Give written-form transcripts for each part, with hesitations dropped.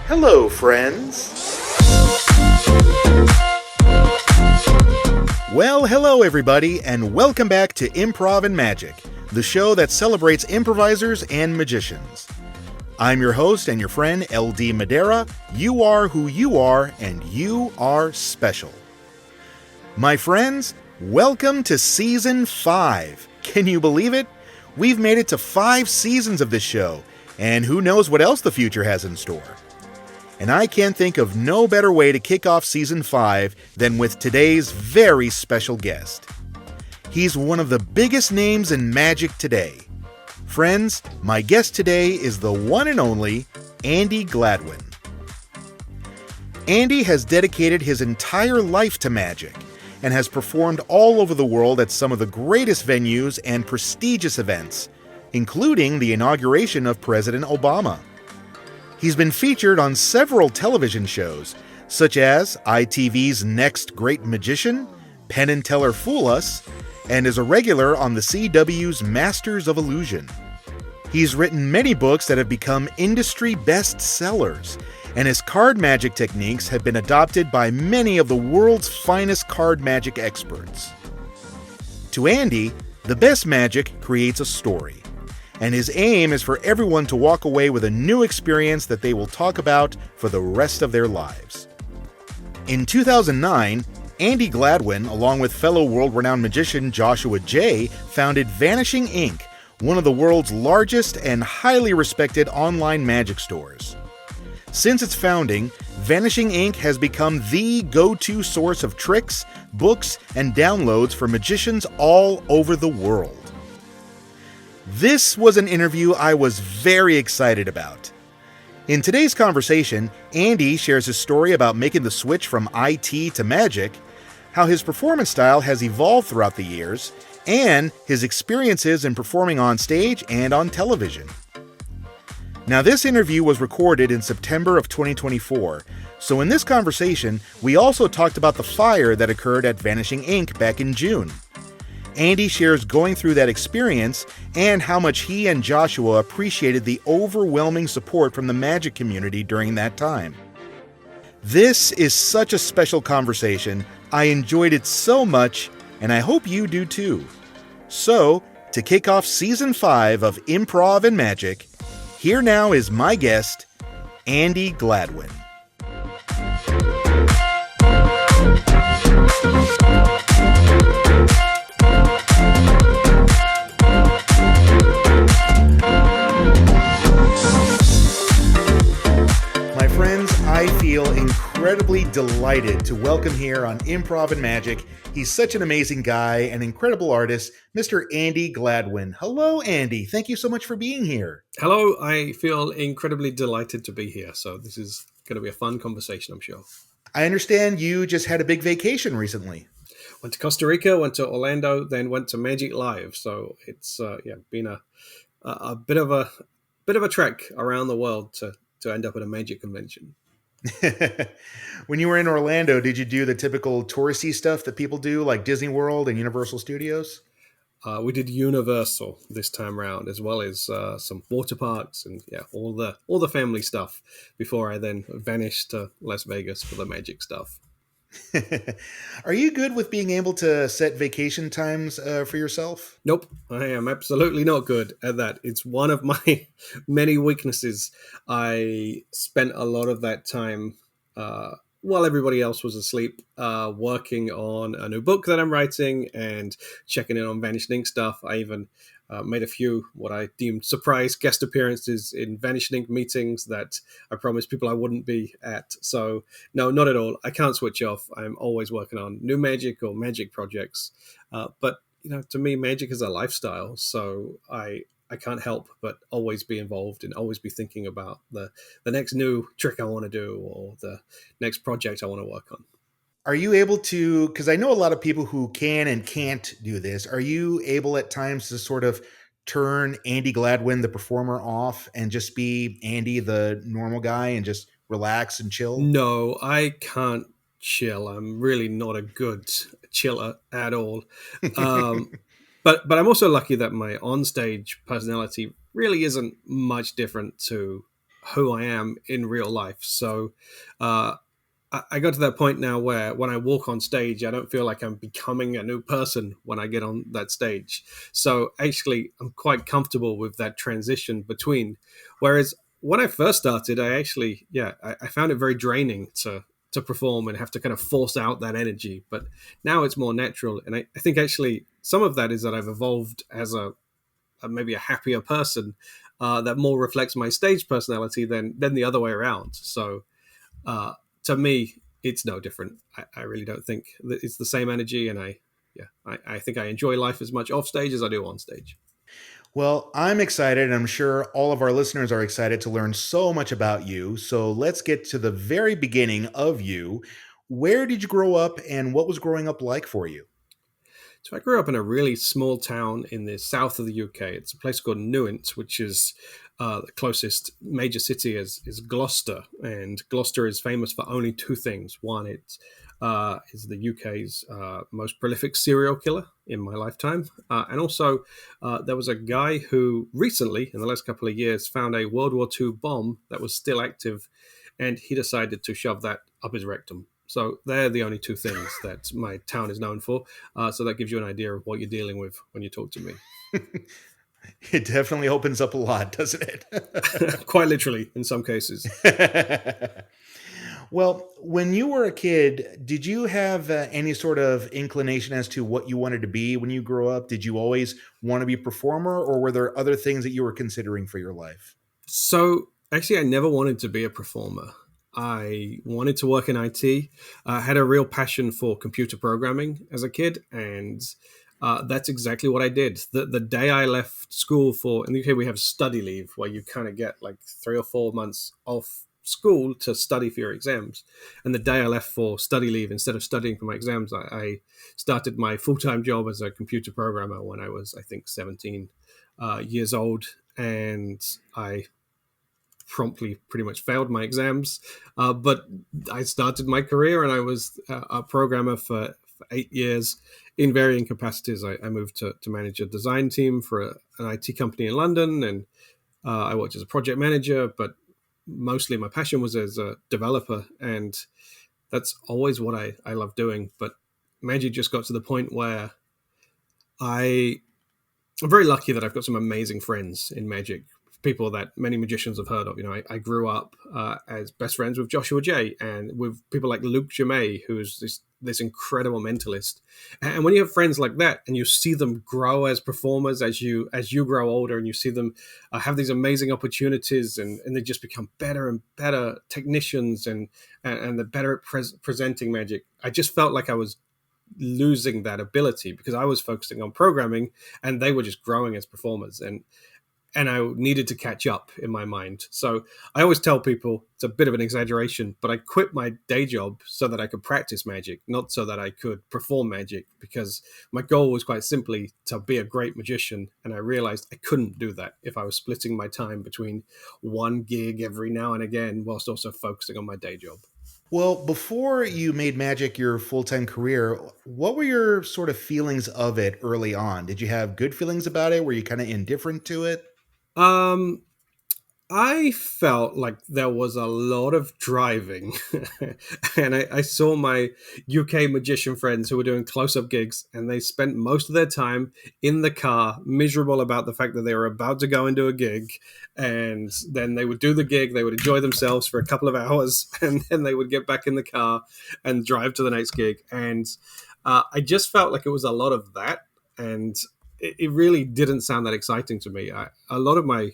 Hello, friends. Well, hello, everybody, and welcome back to Improv and Magic, the show that celebrates improvisers and magicians. I'm your host and your friend, LD Madera. You are who you are, and you are special. My friends, welcome to Season 5. Can you believe it? We've made it to 5 seasons of this show, and who knows what else the future has in store. And I can't think of no better way to kick off Season 5 than with today's very special guest. He's one of the biggest names in magic today. Friends, my guest today is the one and only Andi Gladwin. Andi has dedicated his entire life to magic and has performed all over the world at some of the greatest venues and prestigious events, including the inauguration of President Obama. He's been featured on several television shows, such as ITV's Next Great Magician, Penn Teller Fool Us, and is a regular on the CW's Masters of Illusion. He's written many books that have become industry bestsellers, and his card magic techniques have been adopted by many of the world's finest card magic experts. To Andi, the best magic creates a story, and his aim is for everyone to walk away with a new experience that they will talk about for the rest of their lives. In 2009, Andi Gladwin, along with fellow world-renowned magician Joshua Jay, founded Vanishing Inc., one of the world's largest and highly respected online magic stores. Since its founding, Vanishing Inc. has become the go-to source of tricks, books, and downloads for magicians all over the world. This was an interview I was very excited about. In today's conversation, Andi shares his story about making the switch from IT to magic, how his performance style has evolved throughout the years, and his experiences in performing on stage and on television. Now, this interview was recorded in September of 2024, so in this conversation, we also talked about the fire that occurred at Vanishing Inc. back in June. Andi shares going through that experience and how much he and Joshua appreciated the overwhelming support from the magic community during that time. This is such a special conversation. I enjoyed it so much, and I hope you do too. So, to kick off Season 5 of Improv and Magic, here now is my guest, Andi Gladwin. I feel incredibly delighted to welcome here on Improv and Magic. He's such an amazing guy, an incredible artist, Mr. Andi Gladwin. Hello, Andi. Thank you so much for being here. Hello. I feel incredibly delighted to be here. So this is going to be a fun conversation, I'm sure. I understand you just had a big vacation recently. Went to Costa Rica, went to Orlando, then went to Magic Live. So it's been a bit of a trek around the world to end up at a magic convention. When you were in Orlando, did you do the typical touristy stuff that people do, like Disney World and Universal Studios? We did Universal this time around, as well as some water parks and all the family stuff. Before I then vanished to Las Vegas for the magic stuff. Are you good with being able to set vacation times for yourself? Nope, I am absolutely not good at that. It's one of my many weaknesses. I spent a lot of that time while everybody else was asleep working on a new book that I'm writing and checking in on Vanishing Inc. stuff. I even made a few what I deemed surprise guest appearances in Vanishing Inc. meetings that I promised people I wouldn't be at. So no, not at all. I can't switch off. I'm always working on new magic or magic projects. But to me, magic is a lifestyle. So I can't help but always be involved and always be thinking about the next new trick I want to do or the next project I want to work on. Are you able to, because I know a lot of people who can and can't do this, are you able at times to sort of turn Andi Gladwin, the performer, off and just be Andi, the normal guy, and just relax and chill? No, I can't chill. I'm really not a good chiller at all. But I'm also lucky that my onstage personality really isn't much different to who I am in real life. So I got to that point now where when I walk on stage, I don't feel like I'm becoming a new person when I get on that stage. So actually, I'm quite comfortable with that transition between. Whereas when I first started, I actually, I found it very draining to perform and have to kind of force out that energy. But now it's more natural. And I think actually some of that is that I've evolved as maybe a happier person that more reflects my stage personality than the other way around. So uh, to me, it's no different. I really don't think that it's the same energy, and I think I enjoy life as much off stage as I do on stage. Well, I'm excited, and I'm sure all of our listeners are excited to learn so much about you. So let's get to the very beginning of you. Where did you grow up, and what was growing up like for you? So I grew up in a really small town in the south of the UK. It's a place called Newent, which is the closest major city is Gloucester, and Gloucester is famous for only two things. One, it is the UK's most prolific serial killer in my lifetime, and also there was a guy who recently, in the last couple of years, found a World War II bomb that was still active, and he decided to shove that up his rectum. So they're the only two things that my town is known for. So that gives you an idea of what you're dealing with when you talk to me. It definitely opens up a lot, doesn't Quite literally, in some cases. it? Well, when you were a kid, did you have any sort of inclination as to what you wanted to be when you grew up? Did you always want to be a performer, or were there other things that you were considering for your life? So actually, I never wanted to be a performer. I wanted to work in IT. I had a real passion for computer programming as a kid, and that's exactly what I did. The day I left school for, in the UK, we have study leave where you kind of get like 3 or 4 months off school to study for your exams. And the day I left for study leave, instead of studying for my exams, I started my full time job as a computer programmer when I was, I think, 17 years old. And I promptly pretty much failed my exams. But I started my career and I was a programmer for 8 years in varying capacities. I moved to manage a design team for an IT company in London, and I worked as a project manager, but mostly my passion was as a developer. And that's always what I love doing. But Magic just got to the point where I'm very lucky that I've got some amazing friends in Magic, people that many magicians have heard of. You know, I grew up as best friends with Joshua J and with people like Luke Jamay, who's this incredible mentalist. And when you have friends like that and you see them grow as performers as you grow older, and you see them have these amazing opportunities, and they just become better and better technicians, and they're better at presenting magic. I just felt like I was losing that ability because I was focusing on programming and they were just growing as performers, and I needed to catch up in my mind. So I always tell people it's a bit of an exaggeration, but I quit my day job so that I could practice magic, not so that I could perform magic, because my goal was quite simply to be a great magician. And I realized I couldn't do that if I was splitting my time between one gig every now and again whilst also focusing on my day job. Well, before you made magic your full time career, what were your sort of feelings of it early on? Did you have good feelings about it? Were you kind of indifferent to it? Um, I felt like there was a lot of driving, and I saw my UK magician friends who were doing close up gigs, and they spent most of their time in the car, miserable about the fact that they were about to go into a gig. And then they would do the gig, they would enjoy themselves for a couple of hours, and then they would get back in the car and drive to the next gig. And I just felt like it was a lot of that, and it really didn't sound that exciting to me. A lot of my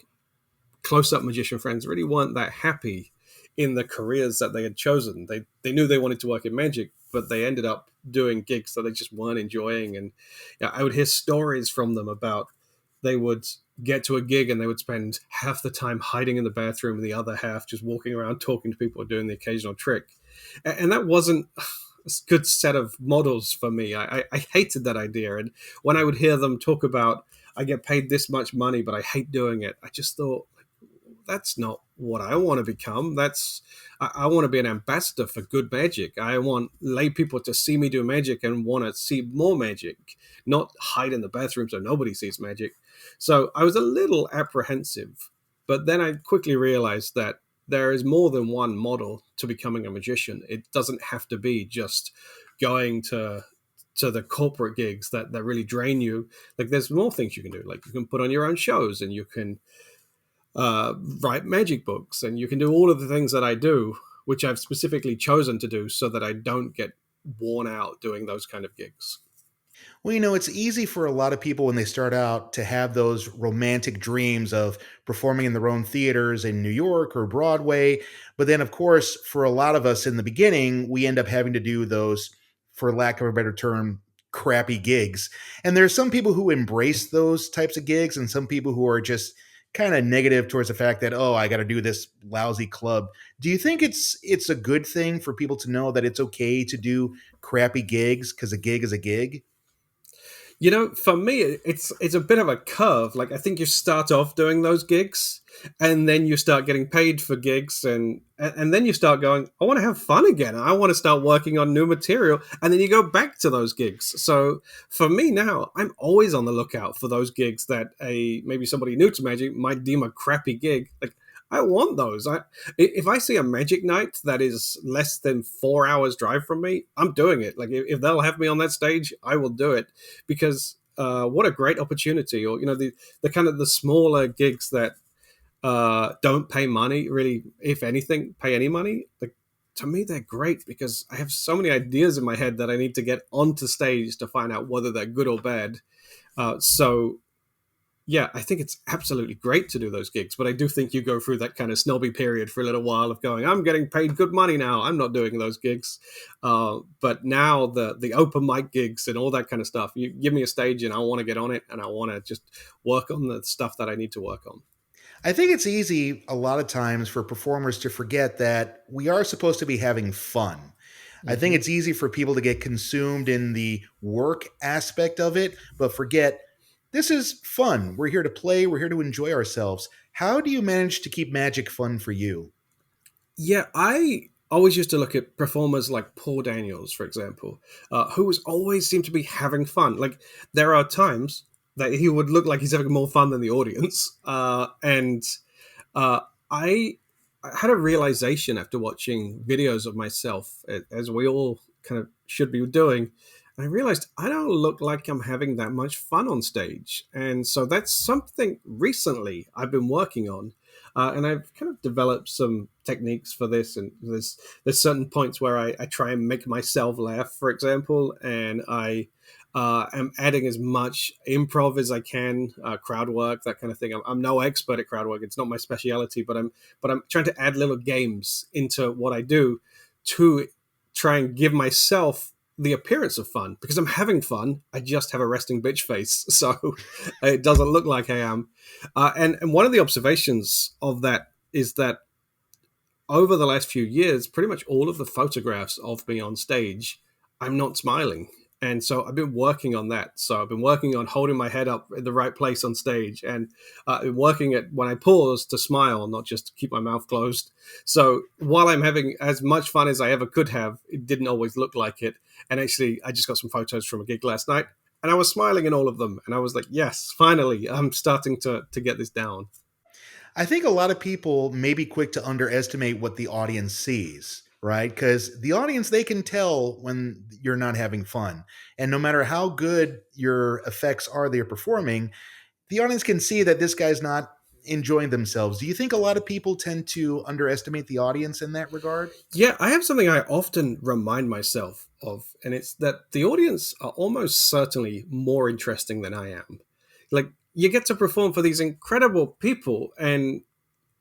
close-up magician friends really weren't that happy in the careers that they had chosen. They knew they wanted to work in magic, but they ended up doing gigs that they just weren't enjoying. And I would hear stories from them about they would get to a gig and they would spend half the time hiding in the bathroom and the other half just walking around talking to people or doing the occasional trick. And that wasn't a good set of models for me. I hated that idea. And when I would hear them talk about, I get paid this much money, but I hate doing it, I just thought, that's not what I want to become. I want to be an ambassador for good magic. I want lay people to see me do magic and want to see more magic, not hide in the bathroom so nobody sees magic. So I was a little apprehensive. But then I quickly realized that there is more than one model to becoming a magician. It doesn't have to be just going to the corporate gigs that really drain you. Like there's more things you can do. Like you can put on your own shows, and you can write magic books, and you can do all of the things that I do, which I've specifically chosen to do so that I don't get worn out doing those kind of gigs. Well, it's easy for a lot of people when they start out to have those romantic dreams of performing in their own theaters in New York or Broadway. But then, of course, for a lot of us in the beginning, we end up having to do those, for lack of a better term, crappy gigs. And there's some people who embrace those types of gigs and some people who are just kind of negative towards the fact that, oh, I got to do this lousy club. Do you think it's a good thing for people to know that it's okay to do crappy gigs because a gig is a gig? For me, it's a bit of a curve. Like I think you start off doing those gigs, and then you start getting paid for gigs, and then you start going, I want to have fun again. I want to start working on new material, and then you go back to those gigs. So for me now, I'm always on the lookout for those gigs that maybe somebody new to magic might deem a crappy gig. Like I want those. If I see a magic night that is less than 4 hours drive from me, I'm doing it. Like if they'll have me on that stage, I will do it, because what a great opportunity. Or the kind of the smaller gigs that don't pay money, really, if anything, pay any money. Like to me, they're great because I have so many ideas in my head that I need to get onto stage to find out whether they're good or bad. So yeah, I think it's absolutely great to do those gigs, but I do think you go through that kind of snobby period for a little while of going, I'm getting paid good money now, I'm not doing those gigs. But now the open mic gigs and all that kind of stuff, you give me a stage and I want to get on it, and I want to just work on the stuff that I need to work on. I think it's easy a lot of times for performers to forget that we are supposed to be having fun. I think Mm-hmm. it's easy for people to get consumed in the work aspect of it, but forget this is fun. We're here to play, we're here to enjoy ourselves. How do you manage to keep magic fun for you? Yeah, I always used to look at performers like Paul Daniels, for example, who was always seemed to be having fun. Like there are times that he would look like he's having more fun than the audience, and uh, I I had a realization after watching videos of myself, as we all kind of should be doing. And I realized I don't look like I'm having that much fun on stage. And so that's something recently I've been working on. And I've kind of developed some techniques for this. And there's certain points where I try and make myself laugh, for example, and I am adding as much improv as I can, crowd work, that kind of thing. I'm no expert at crowd work; it's not my specialty, but I'm trying to add little games into what I do to try and give myself the appearance of fun, because I'm having fun. I just have a resting bitch face, so it doesn't look like I am. And one of the observations of that is that over the last few years, pretty much all of the photographs of me on stage, I'm not smiling. And so I've been working on that. So I've been working on holding my head up in the right place on stage, and working at when I pause to smile, not just to keep my mouth closed. So while I'm having as much fun as I ever could have, it didn't always look like it. And actually, I just got some photos from a gig last night, and I was smiling in all of them. And I was like, yes, finally, I'm starting to get this down. I think a lot of people may be quick to underestimate what the audience sees, right? Because the audience, they can tell when you're not having fun. And no matter how good your effects are that you're performing, the audience can see that this guy's not enjoying themselves. Do you think a lot of people tend to underestimate the audience in that regard? Yeah, I have something I often remind myself of, and it's that the audience are almost certainly more interesting than I am. Like, you get to perform for these incredible people, and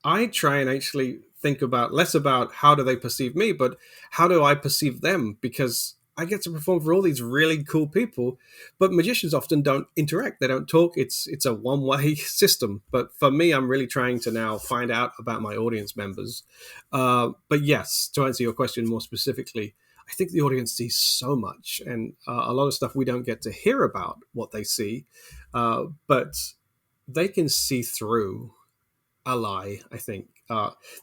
I try and actually think about less about how do they perceive me, but how do I perceive them? Because I get to perform for all these really cool people, but magicians often don't interact. They don't talk. It's a one way system. But for me, I'm really trying to now find out about my audience members. But yes, to answer your question more specifically, I think the audience sees so much, and a lot of stuff we don't get to hear about what they see, but they can see through a lie, I think.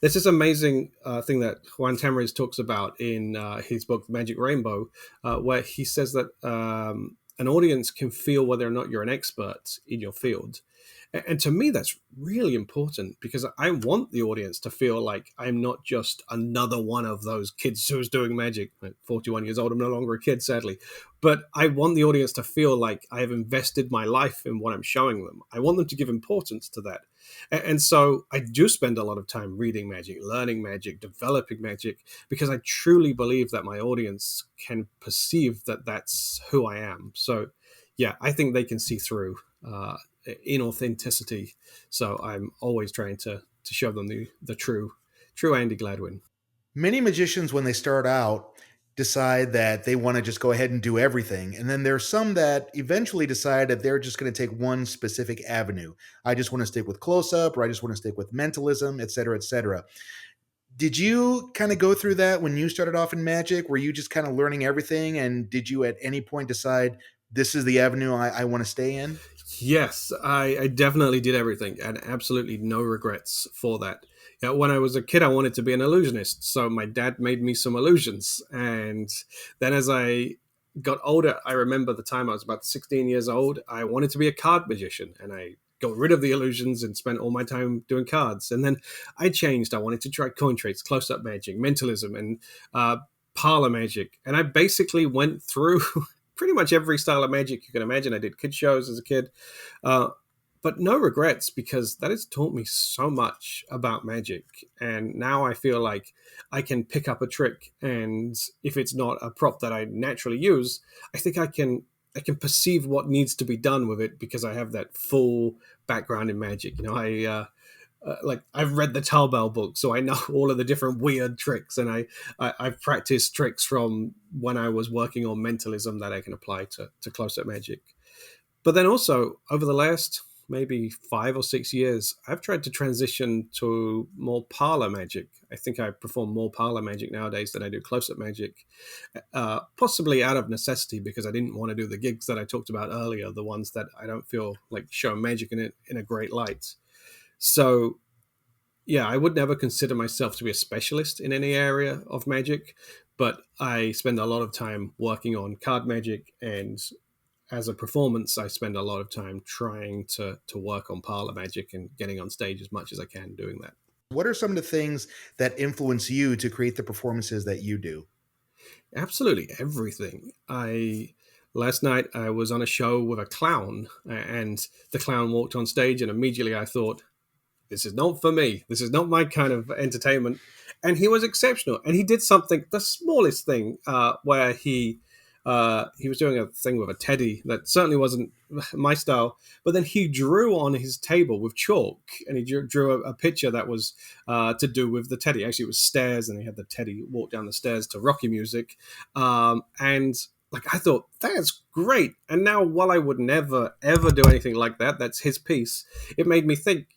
There's this amazing thing that Juan Tamariz talks about in his book Magic Rainbow, where he says that an audience can feel whether or not you're an expert in your field. And to me, that's really important because I want the audience to feel like I'm not just another one of those kids who's doing magic. At 41 years old, I'm no longer a kid, sadly. But I want the audience to feel like I have invested my life in what I'm showing them. I want them to give importance to that. And so I do spend a lot of time reading magic, learning magic, developing magic, because I truly believe that my audience can perceive that that's who I am. So, yeah, I think they can see through inauthenticity. So I'm always trying to show them the true Andy Gladwin. Many magicians, when they start out, decide that they want to just go ahead and do everything. And then there's some that eventually decide that they're just going to take one specific avenue. I just want to stick with close up, or I just want to stick with mentalism, et cetera, et cetera. Did you kind of go through that when you started off in magic? Were you just kind of learning everything? And did you at any point decide this is the avenue I want to stay in? Yes, I definitely did everything, and absolutely no regrets for that. Yeah, when I was a kid, I wanted to be an illusionist, so my dad made me some illusions. And then as I got older, I remember the time I was about 16 years old, I wanted to be a card magician, and I got rid of the illusions and spent all my time doing cards. And then I changed. I wanted to try coin tricks, close-up magic, mentalism, and parlor magic. And I basically went through pretty much every style of magic you can imagine. I did kid shows as a kid, uh, but no regrets because that has taught me so much about magic. And now I feel like I can pick up a trick, and if it's not a prop that I naturally use, I think I can perceive what needs to be done with it because I have that full background in magic. Like I've read the Tarbell book, so I know all of the different weird tricks, and I've practiced tricks from when I was working on mentalism that I can apply to close-up magic. But then also over the last maybe 5 or 6 years, I've tried to transition to more parlor magic. I think I perform more parlor magic nowadays than I do close-up magic, possibly out of necessity because I didn't want to do the gigs that I talked about earlier, the ones that I don't feel like show magic in it in a great light. So, yeah, I would never consider myself to be a specialist in any area of magic, but I spend a lot of time working on card magic, and as a performance, I spend a lot of time trying to work on parlor magic and getting on stage as much as I can doing that. What are some of the things that influence you to create the performances that you do? Absolutely everything. I Last night I was on a show with a clown, and the clown walked on stage, and immediately I thought, this is not for me. This is not my kind of entertainment. And he was exceptional. And he did something, the smallest thing, where he was doing a thing with a teddy that certainly wasn't my style. But then he drew on his table with chalk, and he drew a picture that was to do with the teddy. Actually, it was stairs, and he had the teddy walk down the stairs to Rocky music. And like I thought, that's great. And now, while I would never ever do anything like that, that's his piece. It made me think,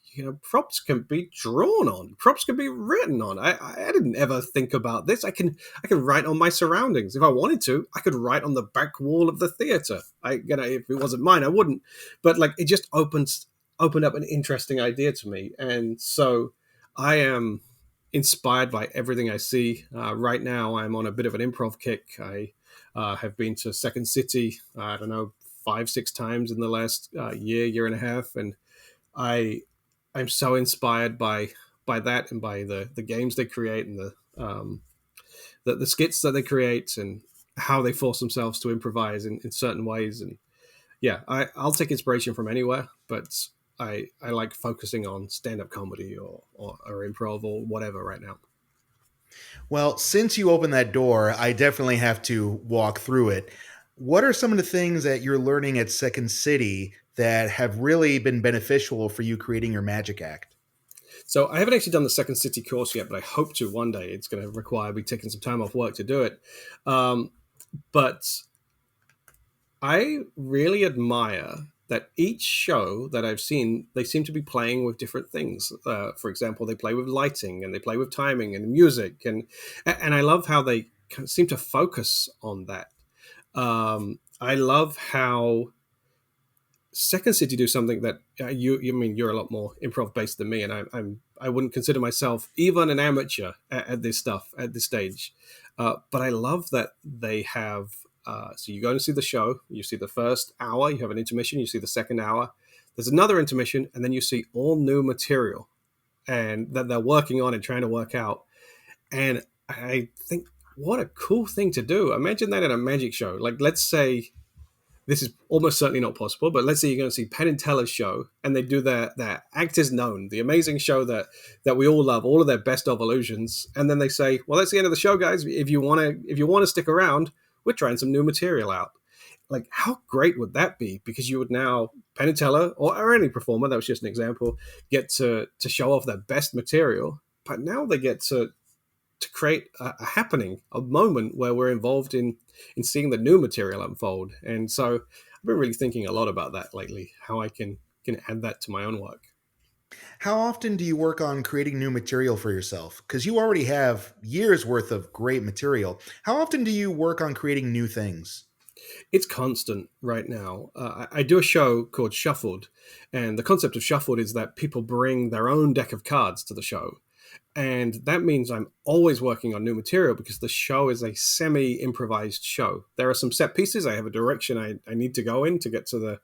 props can be drawn on, props can be written on. I didn't ever think about this. I can write on my surroundings if I wanted to. I could write on the back wall of the theater. If it wasn't mine, I wouldn't. But like, it just opened up an interesting idea to me, and so I am inspired by everything I see. Right now, I'm on a bit of an improv kick. I have been to Second City, I don't know, 5, 6 times in the last year and a half, and I'm so inspired by that and by the games they create and the skits that they create and how they force themselves to improvise in certain ways. And yeah, I'll take inspiration from anywhere, but I like focusing on stand-up comedy or improv or whatever right now. Well, since you opened that door, I definitely have to walk through it. What are some of the things that you're learning at Second City that have really been beneficial for you creating your magic act? So I haven't actually done the Second City course yet, but I hope to one day. It's going to require me taking some time off work to do it. But I really admire that each show that I've seen, they seem to be playing with different things. For example, they play with lighting and they play with timing and music, and I love how they seem to focus on that. I love how Second City do something that you mean you're a lot more improv based than me, and I wouldn't consider myself even an amateur at this stuff at this stage. But I love that they have. So you go and see the show, you see the first hour, you have an intermission, you see the second hour. There's another intermission, and then you see all new material and that they're working on and trying to work out. And I think, what a cool thing to do. Imagine that in a magic show. Like, let's say, this is almost certainly not possible, but let's say you're going to see Penn and Teller's show, and they do their Act Is Known, the amazing show that we all love, all of their best of illusions, and then they say, well, that's the end of the show, guys. If you want to stick around, we're trying some new material out. Like, how great would that be? Because you would now, Penn and Teller, or any performer, that was just an example, get to show off their best material, but now they get to create a happening, a moment where we're involved in seeing the new material unfold. And so I've been really thinking a lot about that lately, how I can add that to my own work. How often do you work on creating new material for yourself? Because you already have years worth of great material. How often do you work on creating new things? It's constant right now. I do a show called Shuffled, and the concept of Shuffled is that people bring their own deck of cards to the show. And that means I'm always working on new material because the show is a semi-improvised show. There are some set pieces. I have a direction I need to go in to get to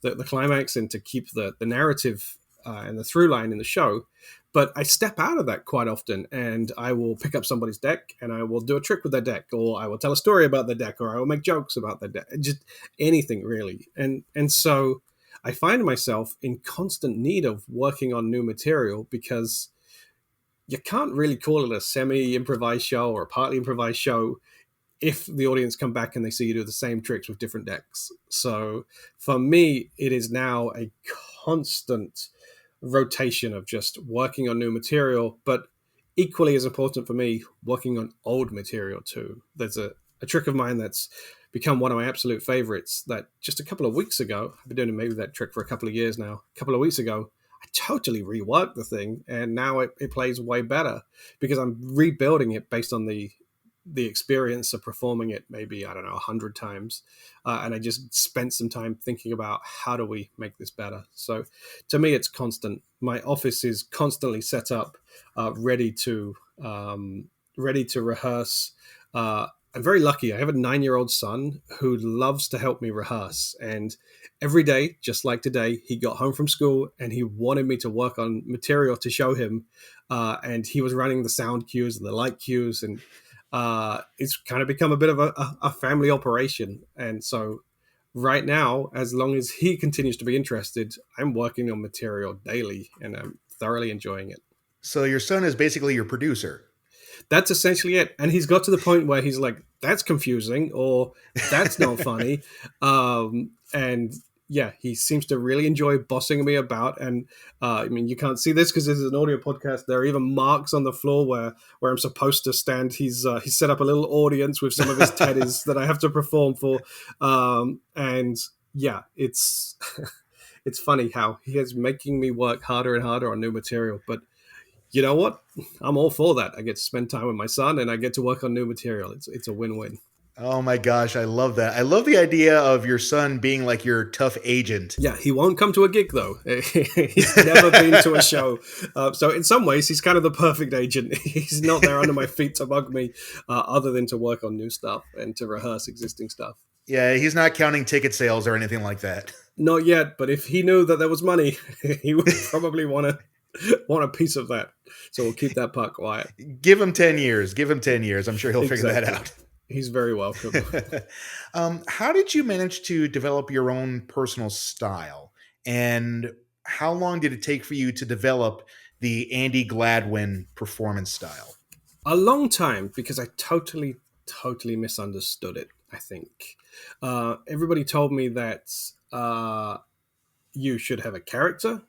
the climax and to keep the narrative and the through line in the show. But I step out of that quite often, and I will pick up somebody's deck and I will do a trick with their deck, or I will tell a story about their deck, or I will make jokes about their deck, just anything really. And so I find myself in constant need of working on new material because you can't really call it a semi-improvised show or a partly improvised show if the audience come back and they see you do the same tricks with different decks. So for me, it is now a constant rotation of just working on new material, but equally as important for me, working on old material too. There's a trick of mine that's become one of my absolute favorites that just a couple of weeks ago, I've been doing maybe that trick for a couple of years now, a couple of weeks ago, I totally reworked the thing, and now it plays way better because I'm rebuilding it based on the experience of performing it maybe, I don't know, 100 times. And I just spent some time thinking about how do we make this better. So to me, it's constant. My office is constantly set up, ready to rehearse. I'm very lucky. I have a 9-year-old son who loves to help me rehearse. And every day, just like today, he got home from school and he wanted me to work on material to show him. And he was running the sound cues and the light cues. And it's kind of become a bit of a family operation. And so right now, as long as he continues to be interested, I'm working on material daily and I'm thoroughly enjoying it. So your son is basically your producer. That's essentially it. And he's got to the point where he's like, that's confusing, or that's not funny. And yeah, he seems to really enjoy bossing me about. And I mean, you can't see this because this is an audio podcast. There are even marks on the floor where I'm supposed to stand. He's set up a little audience with some of his teddies that I have to perform for. And yeah, it's it's funny how he is making me work harder and harder on new material. But you know what? I'm all for that. I get to spend time with my son and I get to work on new material. It's a win-win. Oh my gosh, I love that. I love the idea of your son being like your tough agent. Yeah, he won't come to a gig though. He's never been to a show. So in some ways, he's kind of the perfect agent. He's not there under my feet to bug me, other than to work on new stuff and to rehearse existing stuff. Yeah, he's not counting ticket sales or anything like that. Not yet, but if he knew that there was money, he would probably want a piece of that. So we'll keep that part quiet. Give him 10 years. Give him 10 years. I'm sure he'll figure that out. He's very welcome. How did you manage to develop your own personal style? And how long did it take for you to develop the Andi Gladwin performance style? A long time, because I totally misunderstood it, I think. Everybody told me that you should have a character,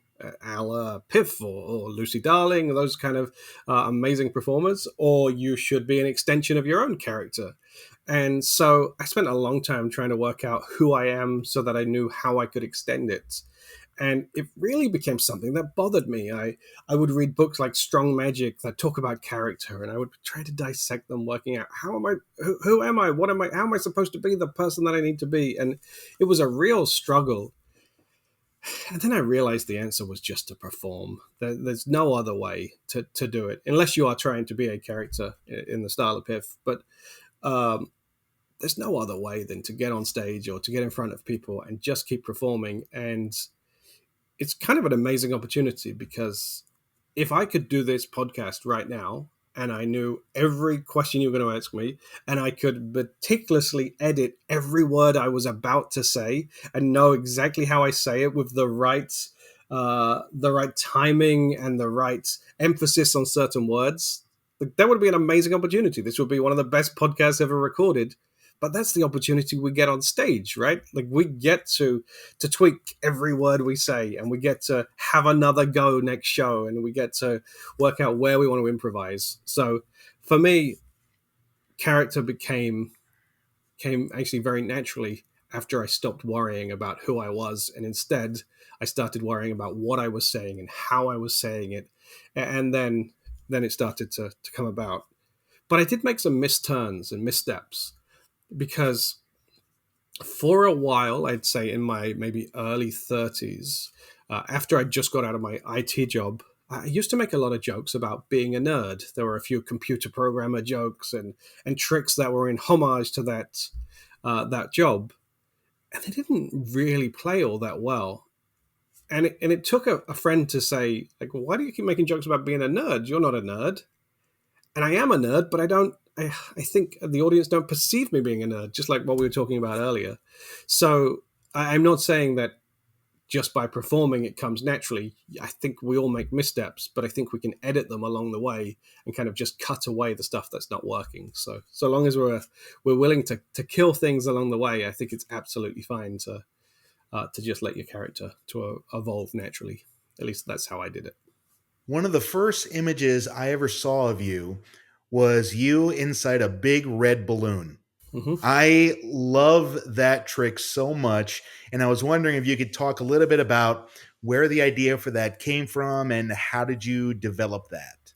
a la Piff or Lucy Darling, those kind of amazing performers, or you should be an extension of your own character. And so I spent a long time trying to work out who I am so that I knew how I could extend it. And it really became something that bothered me. I would read books like Strong Magic that talk about character, and I would try to dissect them, working out who am I, what am I, how am I supposed to be the person that I need to be? And it was a real struggle. And then I realized the answer was just to perform. There's no other way to do it, unless you are trying to be a character in the style of Piff. But there's no other way than to get on stage or to get in front of people and just keep performing. And it's kind of an amazing opportunity, because if I could do this podcast right now and I knew every question you were going to ask me, and I could meticulously edit every word I was about to say and know exactly how I say it with the right timing and the right emphasis on certain words, like, that would be an amazing opportunity. This would be one of the best podcasts ever recorded. But that's the opportunity we get on stage, right? Like, we get to tweak every word we say, and we get to have another go next show, and we get to work out where we want to improvise. So for me, character came actually very naturally after I stopped worrying about who I was, and instead I started worrying about what I was saying and how I was saying it, and then it started to come about. But I did make some misturns and missteps, because for a while, I'd say in my maybe early 30s, after I just got out of my IT job, I used to make a lot of jokes about being a nerd. There were a few computer programmer jokes and tricks that were in homage to that job, and they didn't really play all that well. And it took a friend to say, like, "Why do you keep making jokes about being a nerd? You're not a nerd." And I am a nerd, but I don't. I think the audience don't perceive me being a nerd, just like what we were talking about earlier. So I'm not saying that just by performing it comes naturally. I think we all make missteps, but I think we can edit them along the way and kind of just cut away the stuff that's not working. So long as we're willing to kill things along the way, I think it's absolutely fine to just let your character to evolve naturally. At least that's how I did it. One of the first images I ever saw of you was you inside a big red balloon. Hmm. I love that trick so much. And I was wondering if you could talk a little bit about where the idea for that came from and how did you develop that?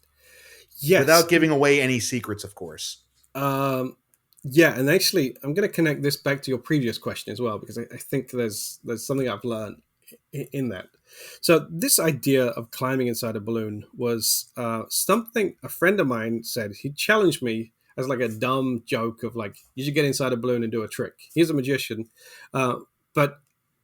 Yes. Without giving away any secrets, of course. Um, yeah, and actually, I'm going to connect this back to your previous question as well, because I think there's something I've learned in that. So this idea of climbing inside a balloon was something a friend of mine said. He challenged me as like a dumb joke of like, you should get inside a balloon and do a trick. He's a magician, uh, but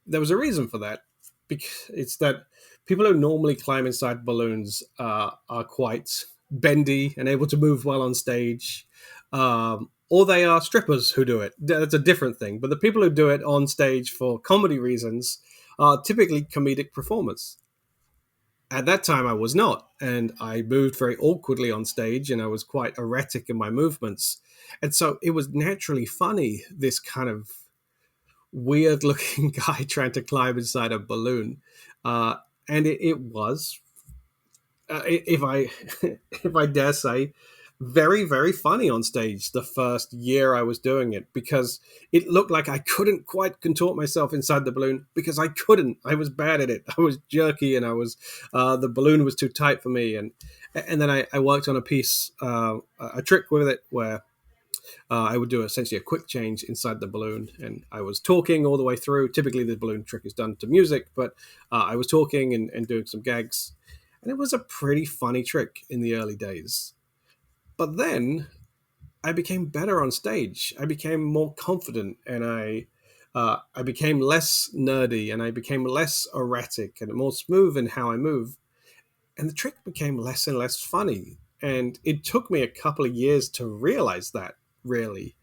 there was a reason for that. Because it's that people who normally climb inside balloons are quite bendy and able to move well on stage, or they are strippers who do it. That's a different thing. But the people who do it on stage for comedy reasons are typically comedic performers. At that time, I was not, and I moved very awkwardly on stage, and I was quite erratic in my movements, and so it was naturally funny. This kind of weird-looking guy trying to climb inside a balloon, and it was, if I if I dare say, very, very funny on stage the first year I was doing it, because it looked like I couldn't quite contort myself inside the balloon, because I couldn't. I was bad at it. I was jerky, and I was the balloon was too tight for me. And then I worked on a piece, a trick with it, where I would do essentially a quick change inside the balloon, and I was talking all the way through. Typically, the balloon trick is done to music, but I was talking and doing some gags, and it was a pretty funny trick in the early days. But then I became better on stage. I became more confident, and I became less nerdy, and I became less erratic and more smooth in how I move. And the trick became less and less funny. And it took me a couple of years to realize that, really.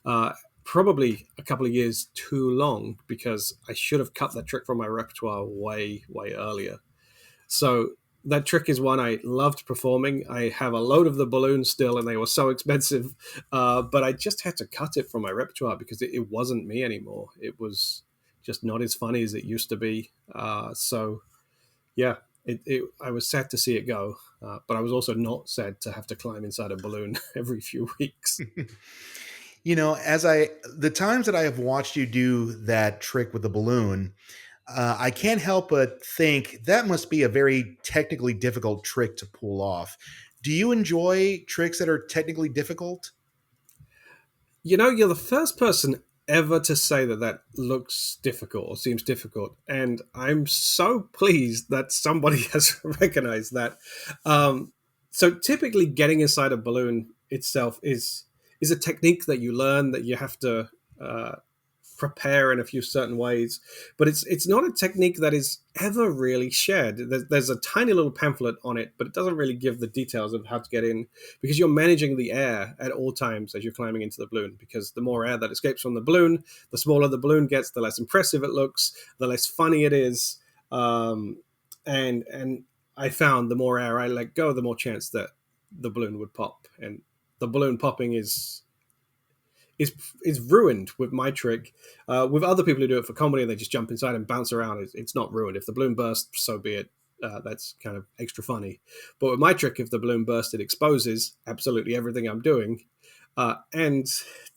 Uh, Probably a couple of years too long, because I should have cut that trick from my repertoire way, way earlier. So that trick is one I loved performing. I have a load of the balloons still, and they were so expensive. But I just had to cut it from my repertoire, because it wasn't me anymore. It was just not as funny as it used to be. So yeah, I was sad to see it go, but I was also not sad to have to climb inside a balloon every few weeks. You know, the times that I have watched you do that trick with the balloon, I can't help but think that must be a very technically difficult trick to pull off. Do you enjoy tricks that are technically difficult? You know, you're the first person ever to say that that looks difficult or seems difficult, and I'm so pleased that somebody has recognized that. Um, so typically, getting inside a balloon itself is a technique that you learn, that you have to prepare in a few certain ways, but it's not a technique that is ever really shared. There's a tiny little pamphlet on it, but it doesn't really give the details of how to get in, because you're managing the air at all times as you're climbing into the balloon, because the more air that escapes from the balloon, the smaller the balloon gets, the less impressive it looks, the less funny it is. And I found the more air I let go, the more chance that the balloon would pop. And the balloon popping is ruined with my trick. With other people who do it for comedy, they just jump inside and bounce around. It's not ruined. If the balloon bursts, so be it. That's kind of extra funny. But with my trick, if the balloon bursts, it exposes absolutely everything I'm doing. And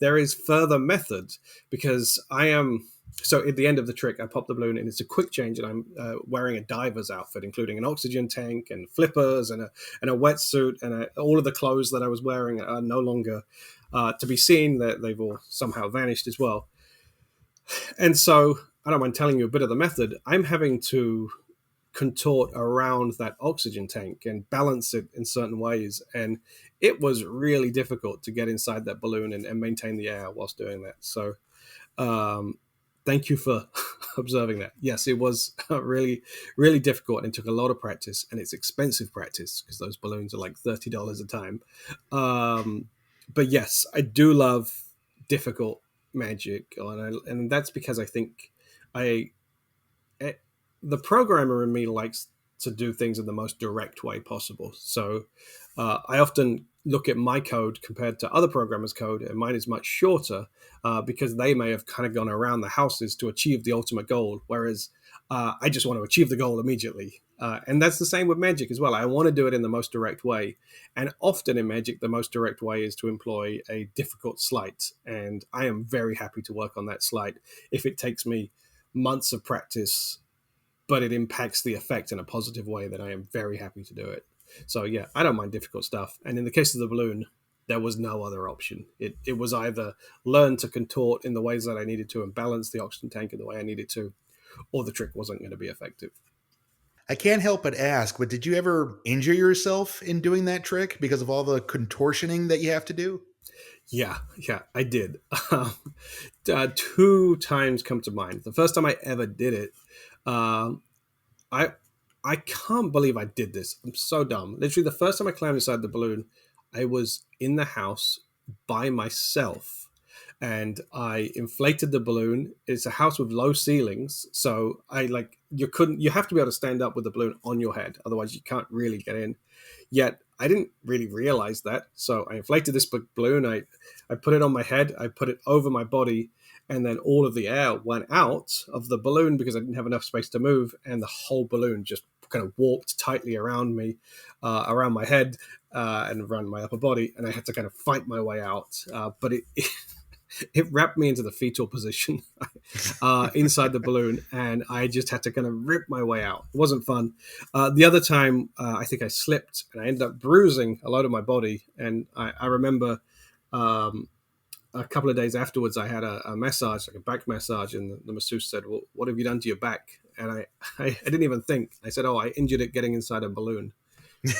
there is further method, because I am... So at the end of the trick, I pop the balloon, and it's a quick change, and I'm wearing a diver's outfit, including an oxygen tank and flippers and a wetsuit, and all of the clothes that I was wearing are no longer to be seen. That they've all somehow vanished as well. And so I don't mind telling you a bit of the method. I'm having to contort around that oxygen tank and balance it in certain ways, and it was really difficult to get inside that balloon and maintain the air whilst doing that. So thank you for observing that. Yes, it was really, really difficult, and it took a lot of practice, and it's expensive practice because those balloons are like $30 a time. But yes, I do love difficult magic, and that's because I think the programmer in me likes to do things in the most direct way possible. So I often look at my code compared to other programmers' code, and mine is much shorter because they may have kind of gone around the houses to achieve the ultimate goal, whereas I just want to achieve the goal immediately. And that's the same with magic as well. I want to do it in the most direct way. And often in magic, the most direct way is to employ a difficult sleight. And I am very happy to work on that sleight if it takes me months of practice, but it impacts the effect in a positive way, then I am very happy to do it. So yeah, I don't mind difficult stuff. And in the case of the balloon, there was no other option. It was either learn to contort in the ways that I needed to and balance the oxygen tank in the way I needed to, or the trick wasn't going to be effective. I can't help but ask, but did you ever injure yourself in doing that trick because of all the contortioning that you have to do? Yeah, I did. 2 times come to mind. The first time I ever did it, I I can't believe I did this. I'm so dumb. Literally, the first time I climbed inside the balloon, I was in the house by myself, and I inflated the balloon. It's a house with low ceilings, so you have to be able to stand up with the balloon on your head, otherwise you can't really get in. Yet I didn't really realize that, so I inflated this balloon. I put it on my head. I put it over my body, and then all of the air went out of the balloon because I didn't have enough space to move, and the whole balloon just kind of warped tightly around me, around my head, and around my upper body, and I had to kind of fight my way out. But it wrapped me into the fetal position inside the balloon, and I just had to kind of rip my way out. It wasn't fun. The other time, I think I slipped, and I ended up bruising a lot of my body, and I remember a couple of days afterwards, I had a massage, like a back massage, and the masseuse said, "Well, what have you done to your back?" And I didn't even think. I said, "Oh, I injured it getting inside a balloon."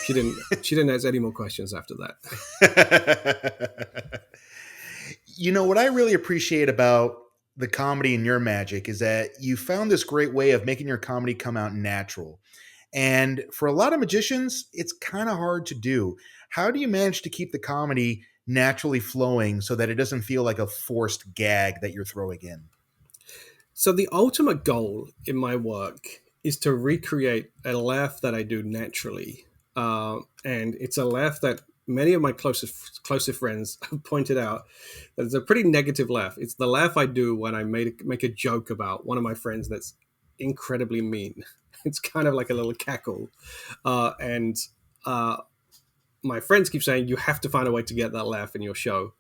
She didn't ask any more questions after that. You know, what I really appreciate about the comedy in your magic is that you found this great way of making your comedy come out natural. And for a lot of magicians, it's kind of hard to do. How do you manage to keep the comedy naturally flowing so that it doesn't feel like a forced gag that you're throwing in? So the ultimate goal in my work is to recreate a laugh that I do naturally. And it's a laugh that many of my closest friends have pointed out that it's a pretty negative laugh. It's the laugh I do when I make a joke about one of my friends that's incredibly mean. It's kind of like a little cackle. And my friends keep saying, you have to find a way to get that laugh in your show.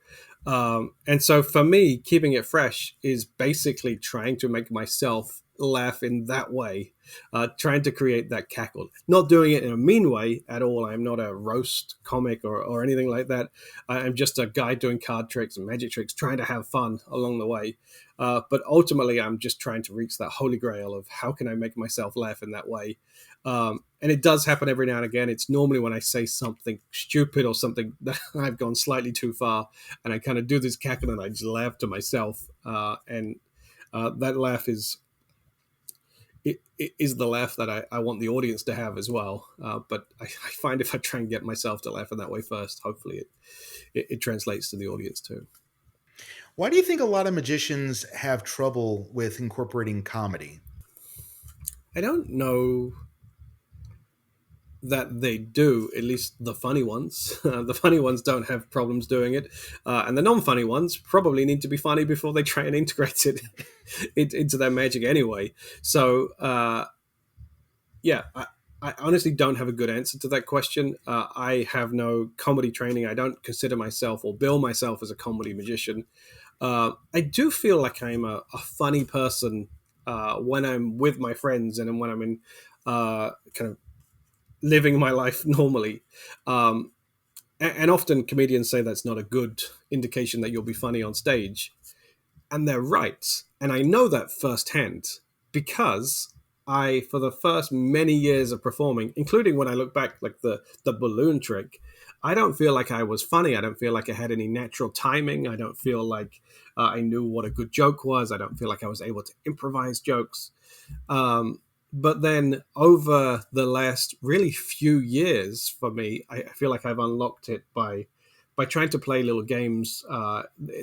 And so for me, keeping it fresh is basically trying to make myself laugh in that way, trying to create that cackle, not doing it in a mean way at all. I'm not a roast comic or anything like that. I'm just a guy doing card tricks and magic tricks, trying to have fun along the way. But ultimately, I'm just trying to reach that holy grail of how can I make myself laugh in that way. And it does happen every now and again. It's normally when I say something stupid or something that I've gone slightly too far, and I kind of do this cackle and I just laugh to myself. And That laugh it is the laugh that I want the audience to have as well. But I find if I try and get myself to laugh in that way first, hopefully it translates to the audience too. Why do you think a lot of magicians have trouble with incorporating comedy? I don't know that they do, at least the funny ones. The funny ones don't have problems doing it. And the non-funny ones probably need to be funny before they try and integrate it into their magic anyway. So, yeah, I honestly don't have a good answer to that question. I have no comedy training. I don't consider myself or bill myself as a comedy magician. I do feel like I'm a funny person when I'm with my friends and when I'm in kind of living my life normally. And often comedians say that's not a good indication that you'll be funny on stage. And they're right. And I know that firsthand because for the first many years of performing, including when I look back, like the balloon trick, I don't feel like I was funny. I don't feel like I had any natural timing. I don't feel like I knew what a good joke was. I don't feel like I was able to improvise jokes. But then over the last really few years for me, I feel like I've unlocked it by trying to play little games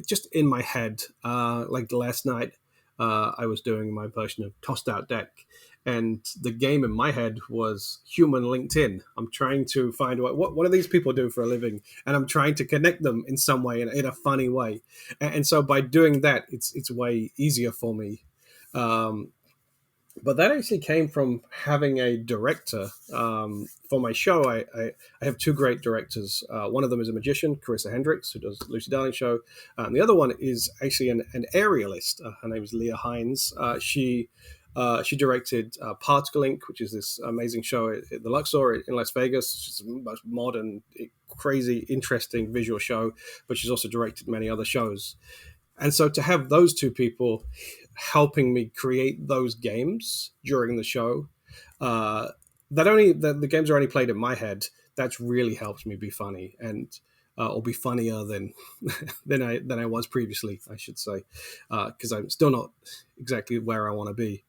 just in my head. Like last night, I was doing my version of Tossed Out Deck, and the game in my head was human LinkedIn. I'm trying to find what do these people do for a living, and I'm trying to connect them in some way, in a funny way. And so by doing that, it's way easier for me. But that actually came from having a director for my show. I have two great directors. One of them is a magician, Carissa Hendricks, who does Lucy Darling show. And the other one is actually an aerialist. Her name is Leah Hines. She directed Particle Inc., which is this amazing show at the Luxor in Las Vegas. It's the most modern, crazy, interesting visual show, but she's also directed many other shows. And so to have those two people helping me create those games during the show, the games are only played in my head. That's really helped me be funny and or be funnier than than I was previously, I should say, because I'm still not exactly where I want to be.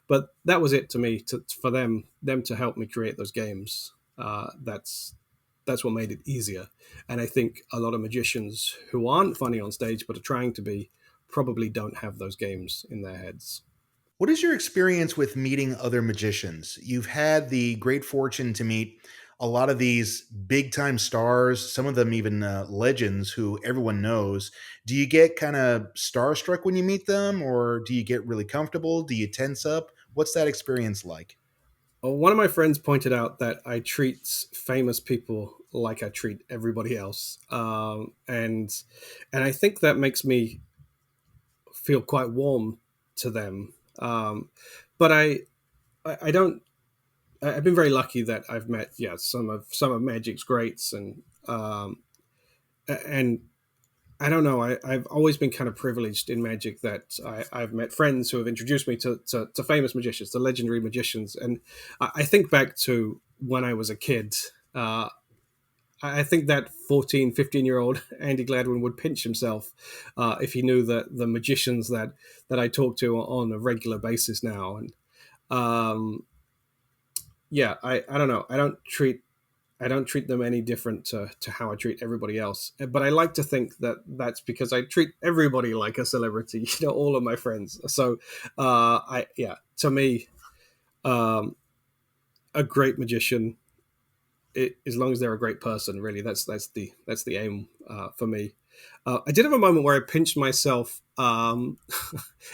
But that was it to me. For them to help me create those games. That's what made it easier. And I think a lot of magicians who aren't funny on stage but are trying to be probably don't have those games in their heads. What is your experience with meeting other magicians? You've had the great fortune to meet a lot of these big time stars, some of them even legends who everyone knows. Do you get kind of starstruck when you meet them, or do you get really comfortable? Do you tense up? What's that experience like? One of my friends pointed out that I treat famous people like I treat everybody else, and I think that makes me feel quite warm to them. But I don't. I've been very lucky that I've met some of Magic's greats, and I don't know. I've always been kind of privileged in magic that I've met friends who have introduced me to famous magicians, to legendary magicians. And I think back to when I was a kid. I think that 14, 15-year-old Andy Gladwin would pinch himself if he knew that the magicians that I talk to on a regular basis now. And I don't know. I don't treat them any different to how I treat everybody else. But I like to think that that's because I treat everybody like a celebrity, all of my friends. So, to me, a great magician, as long as they're a great person, really, that's the aim for me. I did have a moment where I pinched myself.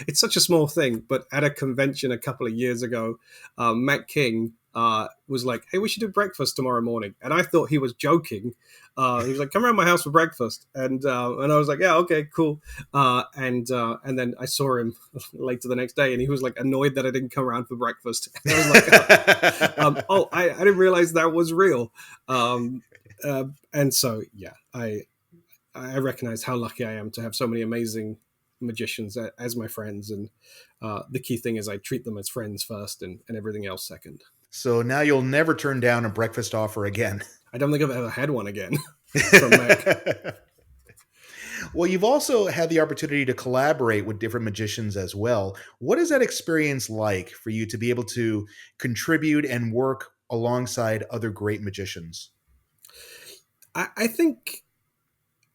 It's such a small thing, but at a convention a couple of years ago, Matt King was like, "Hey, we should do breakfast tomorrow morning," and I thought he was joking. He was like, "Come around my house for breakfast," and I was like, "Yeah, okay, cool." And then I saw him later the next day, and he was like annoyed that I didn't come around for breakfast. And I was like, I didn't realize that was real." And so, yeah, I recognize how lucky I am to have so many amazing magicians as my friends, and the key thing is I treat them as friends first, and everything else second. So now you'll never turn down a breakfast offer again. I don't think I've ever had one again from Mac. Well, you've also had the opportunity to collaborate with different magicians as well. What is that experience like for you to be able to contribute and work alongside other great magicians? I think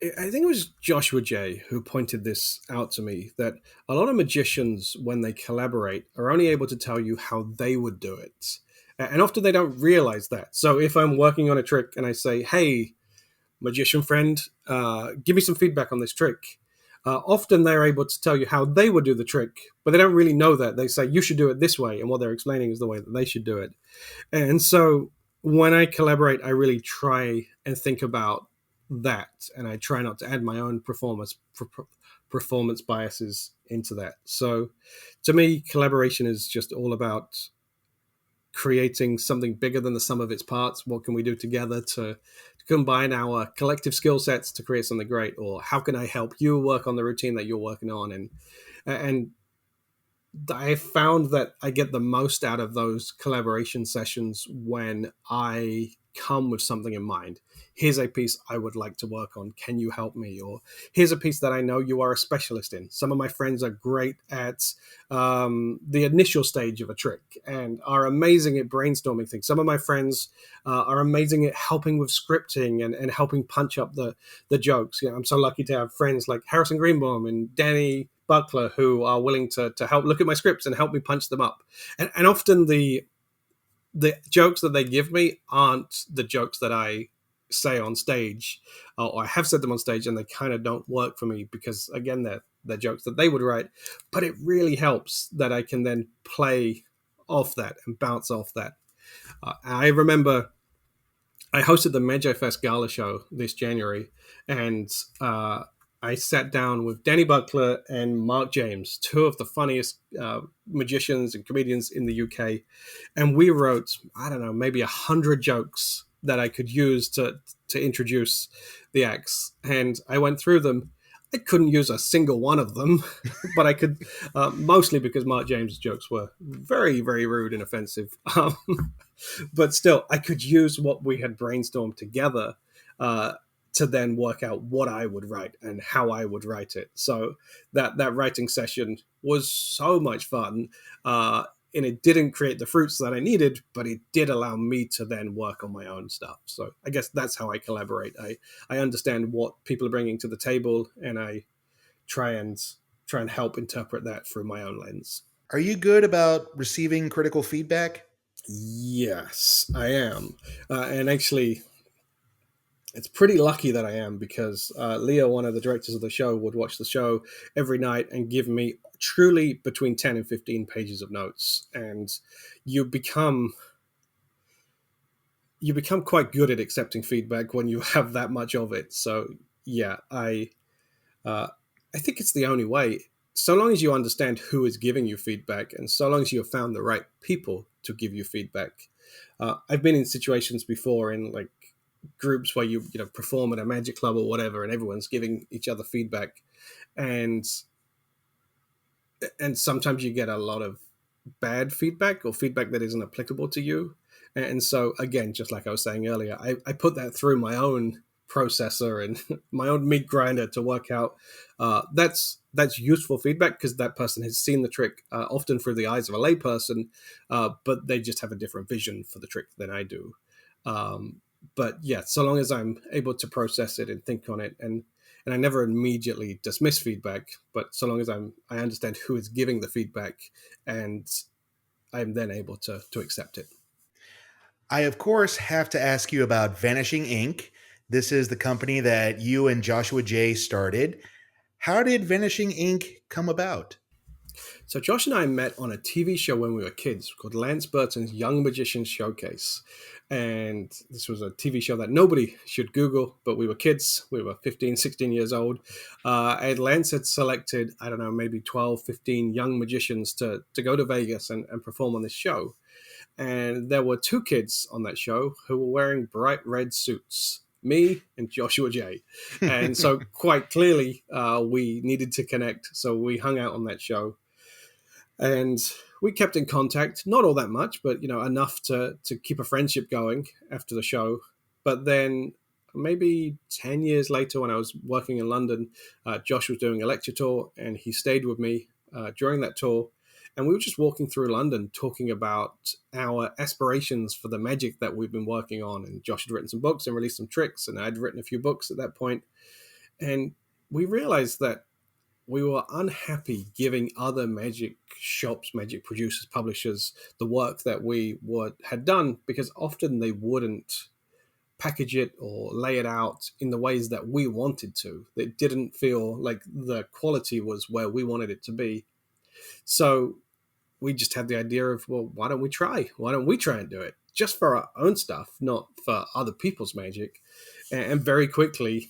it was Joshua J who pointed this out to me, that a lot of magicians, when they collaborate, are only able to tell you how they would do it. And often they don't realize that. So if I'm working on a trick and I say, hey, magician friend, give me some feedback on this trick. Often they're able to tell you how they would do the trick, but they don't really know that. They say, you should do it this way. And what they're explaining is the way that they should do it. And so when I collaborate, I really try and think about that. And I try not to add my own performance biases into that. So to me, collaboration is just all about creating something bigger than the sum of its parts. What can we do together to combine our collective skill sets to create something great? Or how can I help you work on the routine that you're working on? And I found that I get the most out of those collaboration sessions when I come with something in mind. Here's a piece I would like to work on. Can you help me? Or here's a piece that I know you are a specialist in. Some of my friends are great at the initial stage of a trick and are amazing at brainstorming things. Some of my friends are amazing at helping with scripting and helping punch up the jokes. You know, I'm so lucky to have friends like Harrison Greenbaum and Danny Buckler who are willing to help look at my scripts and help me punch them up. And often the jokes that they give me aren't the jokes that I say on stage, or I have said them on stage, and they kind of don't work for me because, again, they're jokes that they would write. But it really helps that I can then play off that and bounce off that. I remember I hosted the Magi Fest Gala show this January, and I sat down with Danny Buckler and Mark James, two of the funniest magicians and comedians in the UK, and we wrote, I don't know, maybe 100 jokes that I could use to introduce the acts, and I went through them. I couldn't use a single one of them, but I could, mostly because Mark James' jokes were very, very rude and offensive. But still, I could use what we had brainstormed together to then work out what I would write and how I would write it. So that writing session was so much fun. And it didn't create the fruits that I needed, but it did allow me to then work on my own stuff. So I guess that's how I collaborate. I understand what people are bringing to the table, and I try and help interpret that through my own lens. Are you good about receiving critical feedback? Yes, I am. And actually, it's pretty lucky that I am, because Leo, one of the directors of the show, would watch the show every night and give me truly between 10 and 15 pages of notes. And you become quite good at accepting feedback when you have that much of it. So yeah, I think it's the only way. So long as you understand who is giving you feedback, and so long as you have found the right people to give you feedback. I've been in situations before in like groups where you perform at a magic club or whatever, and everyone's giving each other feedback, and sometimes you get a lot of bad feedback or feedback that isn't applicable to you. And so again, just like I was saying earlier, I put that through my own processor and my own meat grinder to work out that's useful feedback, because that person has seen the trick often through the eyes of a layperson, but they just have a different vision for the trick than I do. But yeah, so long as I'm able to process it and think on it, and I never immediately dismiss feedback, but so long as I understand who is giving the feedback, and I'm then able to accept it. I, of course, have to ask you about Vanishing Inc. This is the company that you and Joshua J started. How did Vanishing Inc. come about? So Josh and I met on a TV show when we were kids called Lance Burton's Young Magicians Showcase. And this was a TV show that nobody should Google, but we were kids. We were 15, 16 years old. And Lance had selected, I don't know, maybe 12, 15 young magicians to go to Vegas and perform on this show. And there were two kids on that show who were wearing bright red suits, me and Joshua J. And so quite clearly, we needed to connect. So we hung out on that show. And we kept in contact, not all that much, but enough to keep a friendship going after the show. But then maybe 10 years later, when I was working in London, Josh was doing a lecture tour, and he stayed with me during that tour. And we were just walking through London talking about our aspirations for the magic that we've been working on. And Josh had written some books and released some tricks, and I'd written a few books at that point. And we realized that we were unhappy giving other magic shops, magic producers, publishers, the work that we had done, because often they wouldn't package it or lay it out in the ways that we wanted to. It didn't feel like the quality was where we wanted it to be. So we just had the idea of, well, why don't we try? Why don't we try and do it just for our own stuff, not for other people's magic? And very quickly,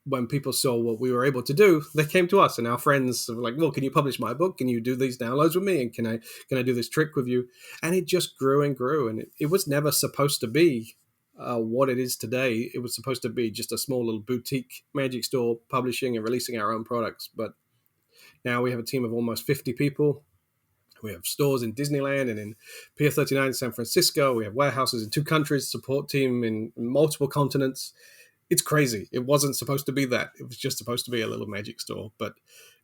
when people saw what we were able to do, they came to us, and our friends were like, well, can you publish my book? Can you do these downloads with me? And can I do this trick with you? And it just grew and grew. And it was never supposed to be what it is today. It was supposed to be just a small little boutique magic store publishing and releasing our own products. But now we have a team of almost 50 people. We have stores in Disneyland and in Pier 39 in San Francisco. We have warehouses in 2 countries, support team in multiple continents. It's crazy. It wasn't supposed to be that. It was just supposed to be a little magic store. But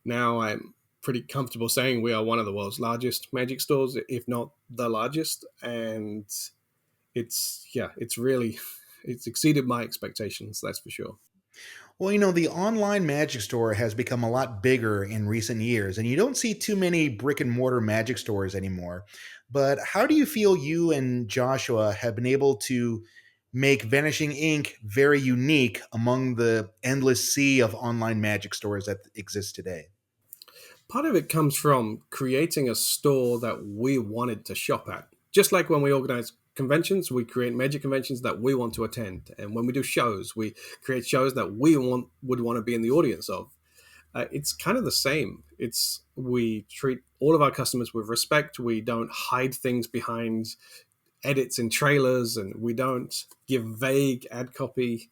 now I'm pretty comfortable saying we are one of the world's largest magic stores, if not the largest. And it's exceeded my expectations, that's for sure. Well, you know, the online magic store has become a lot bigger in recent years, and you don't see too many brick and mortar magic stores anymore. But how do you feel you and Joshua have been able to make Vanishing Inc. very unique among the endless sea of online magic stores that exist today? Part of it comes from creating a store that we wanted to shop at. Just like when we organize conventions, we create magic conventions that we want to attend. And when we do shows, we create shows that would want to be in the audience of. It's kind of the same. We treat all of our customers with respect. We don't hide things behind edits and trailers, and we don't give vague ad copy.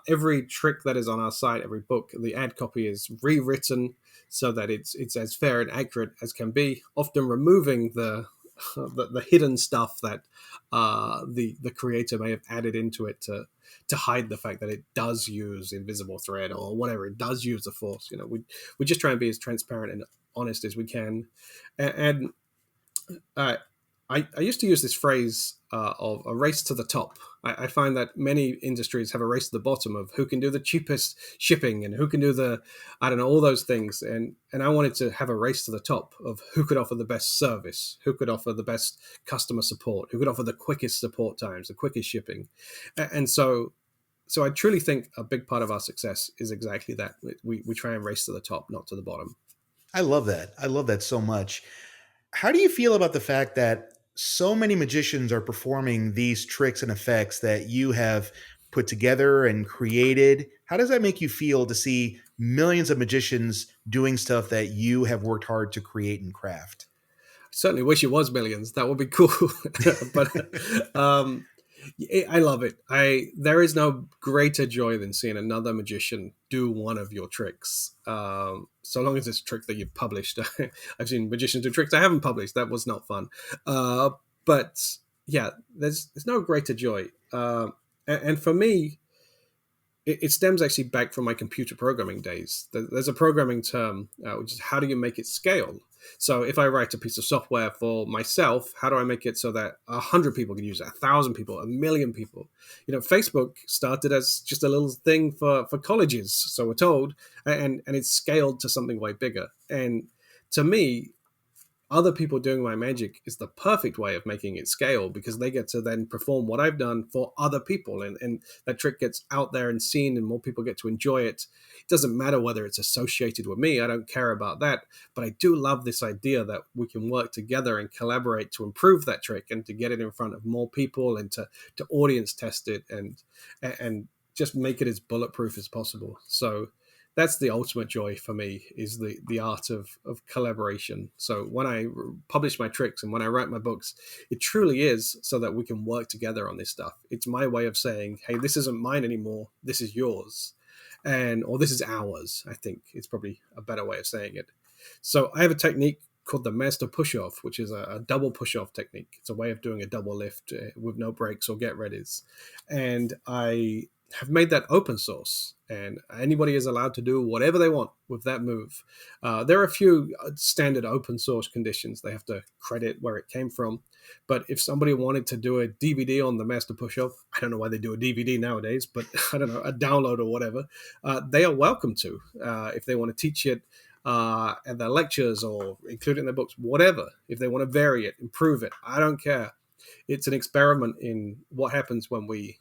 Every trick that is on our site, every book, the ad copy is rewritten so that it's as fair and accurate as can be, often removing the hidden stuff that the creator may have added into it to hide the fact that it does use invisible thread or whatever, it does use the force. You know, we just try and be as transparent and honest as we can. And I used to use this phrase of a race to the top. I find that many industries have a race to the bottom of who can do the cheapest shipping and who can do all those things. And I wanted to have a race to the top of who could offer the best service, who could offer the best customer support, who could offer the quickest support times, the quickest shipping. And so I truly think a big part of our success is exactly that. We try and race to the top, not to the bottom. I love that. I love that so much. How do you feel about the fact that so many magicians are performing these tricks and effects that you have put together and created? How does that make you feel to see millions of magicians doing stuff that you have worked hard to create and craft? Certainly wish it was millions. That would be cool. But I love it. There is no greater joy than seeing another magician do one of your tricks. So long as it's a trick that you've published. I've seen magicians do tricks I haven't published. That was not fun. But yeah, there's no greater joy. And for me, it stems actually back from my computer programming days. There's a programming term, which is how do you make it scale? So if I write a piece of software for myself, how do I make it so that 100 people can use it, 1,000 people, 1,000,000 people? You know, Facebook started as just a little thing for colleges, so we're told, and it's scaled to something way bigger. And to me, other people doing my magic is the perfect way of making it scale, because they get to then perform what I've done for other people. And that trick gets out there and seen, and more people get to enjoy it. It doesn't matter whether it's associated with me. I don't care about that. But I do love this idea that we can work together and collaborate to improve that trick and to get it in front of more people and to audience test it and just make it as bulletproof as possible. So that's the ultimate joy for me, is the art of collaboration. So when I publish my tricks and when I write my books, it truly is so that we can work together on this stuff. It's my way of saying, hey, this isn't mine anymore. This is yours. Or this is ours. I think it's probably a better way of saying it. So I have a technique called the master push-off, which is a double push-off technique. It's a way of doing a double lift with no breaks or get readies. And I have made that open source, and anybody is allowed to do whatever they want with that move. There are a few standard open source conditions. They have to credit where it came from. But if somebody wanted to do a DVD on the master push-up, I don't know why they do a DVD nowadays, but I don't know, a download or whatever, they are welcome to. If they want to teach it at their lectures or include it in their books, whatever. If they want to vary it, improve it, I don't care. It's an experiment in what happens when we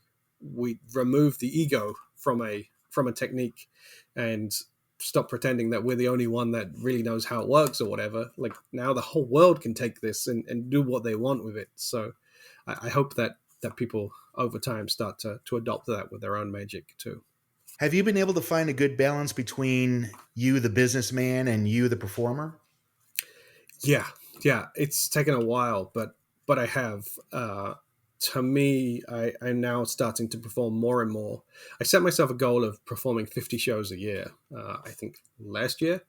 remove the ego from a technique and stop pretending that we're the only one that really knows how it works or whatever. Like, now the whole world can take this and do what they want with it. So I hope that people over time start to adopt that with their own magic too. Have you been able to find a good balance between you, the businessman, and you, the performer? Yeah, it's taken a while, but I have. To me, I'm now starting to perform more and more. I set myself a goal of performing 50 shows a year. I think last year,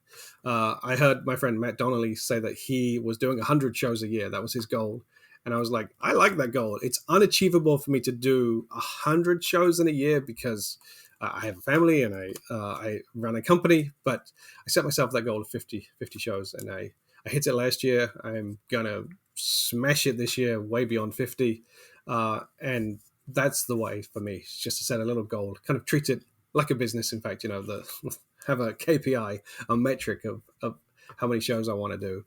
I heard my friend Matt Donnelly say that he was doing 100 shows a year. That was his goal. And I was like, I like that goal. It's unachievable for me to do 100 shows in a year because I have a family and I run a company. But I set myself that goal of 50 shows, and I hit it last year. I'm going to smash it this year, way beyond 50. And that's the way for me, just to set a little goal, kind of treat it like a business. In fact, have a KPI, a metric of how many shows I want to do.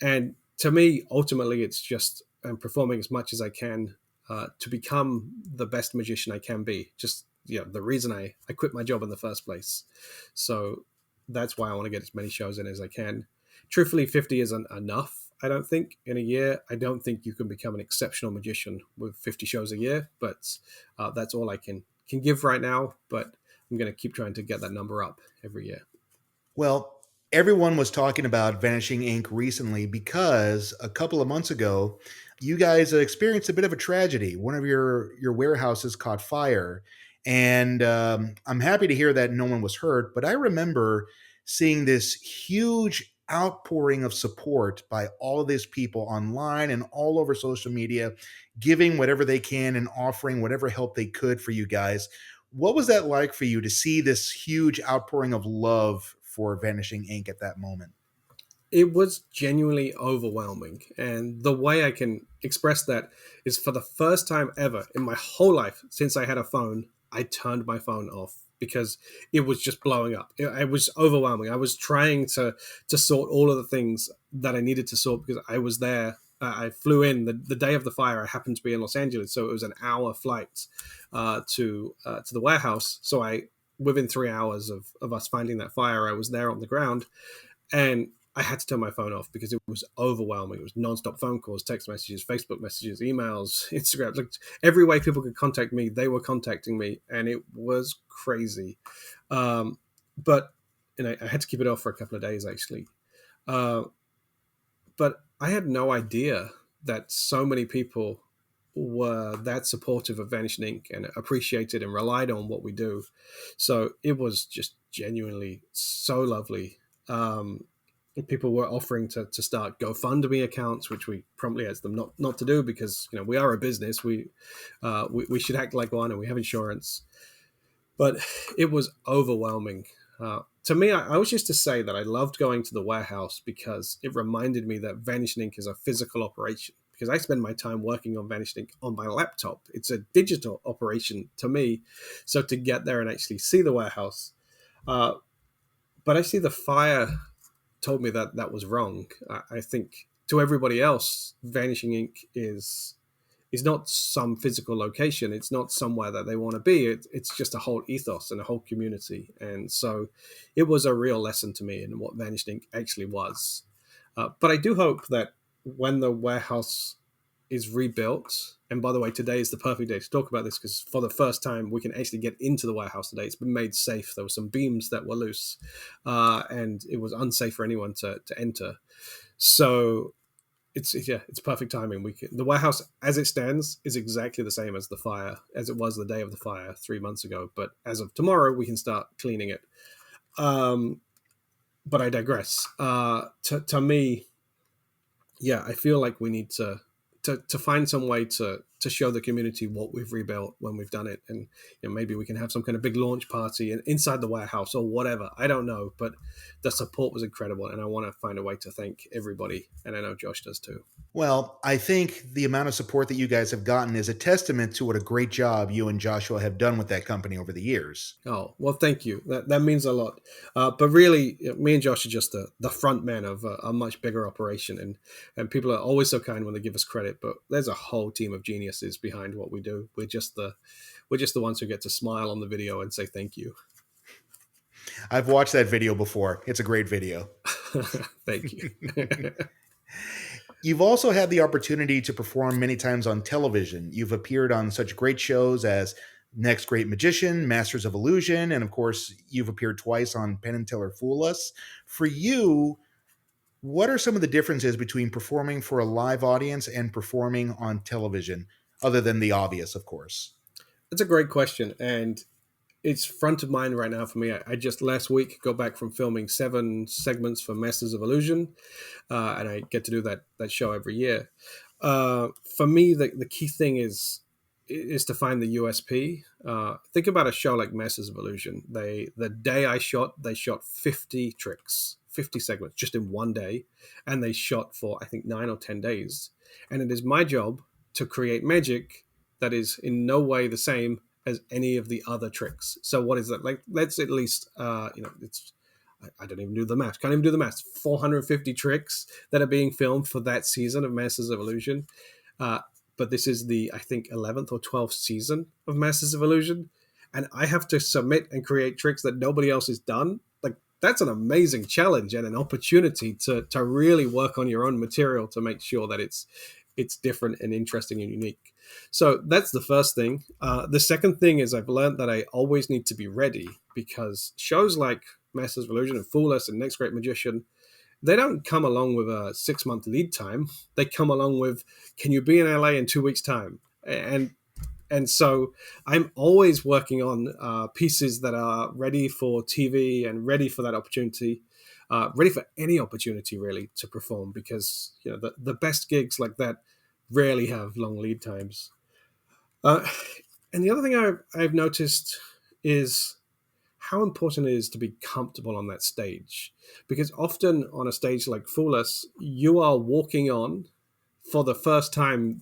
And to me, ultimately, it's just I'm performing as much as I can to become the best magician I can be. Just, the reason I quit my job in the first place. So that's why I want to get as many shows in as I can. Truthfully, 50 isn't enough. I don't think in a year. I don't think you can become an exceptional magician with 50 shows a year, but that's all I can give right now. But I'm going to keep trying to get that number up every year. Well, everyone was talking about Vanishing Inc. recently because a couple of months ago, you guys experienced a bit of a tragedy. One of your warehouses caught fire, and I'm happy to hear that no one was hurt. But I remember seeing this huge outpouring of support by all of these people online and all over social media, giving whatever they can and offering whatever help they could for you guys. What was that like for you to see this huge outpouring of love for Vanishing Inc. at that moment? It was genuinely overwhelming. And the way I can express that is, for the first time ever in my whole life since I had a phone, I turned my phone off because it was just blowing up. It was overwhelming. I was trying to sort all of the things that I needed to sort because I was there. I flew in the day of the fire. I happened to be in Los Angeles, so it was an hour flight to the warehouse. So within 3 hours of us finding that fire, I was there on the ground, and I had to turn my phone off because it was overwhelming. It was nonstop phone calls, text messages, Facebook messages, emails, Instagram. Like, every way people could contact me, they were contacting me, and it was crazy. But I had to keep it off for a couple of days, actually. But I had no idea that so many people were that supportive of Vanishing Inc. and appreciated and relied on what we do. So it was just genuinely so lovely. People were offering to start GoFundMe accounts, which we promptly asked them not to do because we are a business. We should act like one, and we have insurance. But it was overwhelming. To me, I was just to say that I loved going to the warehouse because it reminded me that Vanishing Inc. is a physical operation. Because I spend my time working on Vanishing Inc. on my laptop. It's a digital operation to me. So to get there and actually see the warehouse, but actually the fire told me that was wrong. I think to everybody else, Vanishing Inc. is not some physical location. It's not somewhere that they want to be. It's just a whole ethos and a whole community. And so it was a real lesson to me in what Vanishing Inc. actually was. But I do hope that when the warehouse is rebuilt, and by the way, today is the perfect day to talk about this because for the first time we can actually get into the warehouse today. It's been made safe. There were some beams that were loose, and it was unsafe for anyone to enter. So it's perfect timing. The warehouse as it stands is exactly the same as the fire, as it was the day of the fire 3 months ago. But as of tomorrow, we can start cleaning it. But I digress. To me, I feel like we need to find some way to to show the community what we've rebuilt when we've done it. And maybe we can have some kind of big launch party inside the warehouse or whatever. I don't know, but the support was incredible, and I want to find a way to thank everybody, and I know Josh does too. Well, I think the amount of support that you guys have gotten is a testament to what a great job you and Joshua have done with that company over the years. Oh, well, thank you. That means a lot. But really, me and Josh are just the front men of a much bigger operation. And people are always so kind when they give us credit. But there's a whole team of geniuses behind what we do. We're just the ones who get to smile on the video and say thank you. I've watched that video before. It's a great video. Thank you. You've also had the opportunity to perform many times on television. You've appeared on such great shows as Next Great Magician, Masters of Illusion, and of course, you've appeared twice on Penn Teller Fool Us. For you, what are some of the differences between performing for a live audience and performing on television, other than the obvious, of course? That's a great question, and it's front of mind right now for me. I just last week got back from filming 7 segments for Masters of Illusion, and I get to do that show every year. For me, the key thing is to find the USP. Think about a show like Masters of Illusion. The day they shot 50 tricks, 50 segments just in one day, and they shot for I think 9 or 10 days. And it is my job to create magic that is in no way the same as any of the other tricks. So what is that? Like, let's at least, it's, I don't even do the math. Can't even do the math. 450 tricks that are being filmed for that season of Masters of Illusion. But this is the, I think, 11th or 12th season of Masters of Illusion. And I have to submit and create tricks that nobody else has done. Like, that's an amazing challenge and an opportunity to really work on your own material to make sure that it's different and interesting and unique. So that's the first thing. The second thing is I've learned that I always need to be ready, because shows like Masters of Illusion and Fool Us and Next Great Magician, they don't come along with a 6-month lead time. They come along with, can you be in LA in 2 weeks' time? And so I'm always working on pieces that are ready for TV and ready for that opportunity, ready for any opportunity really to perform, because the best gigs like that rarely have long lead times. And the other thing I've noticed is how important it is to be comfortable on that stage, because often on a stage like Fool Us, you are walking on for the first time.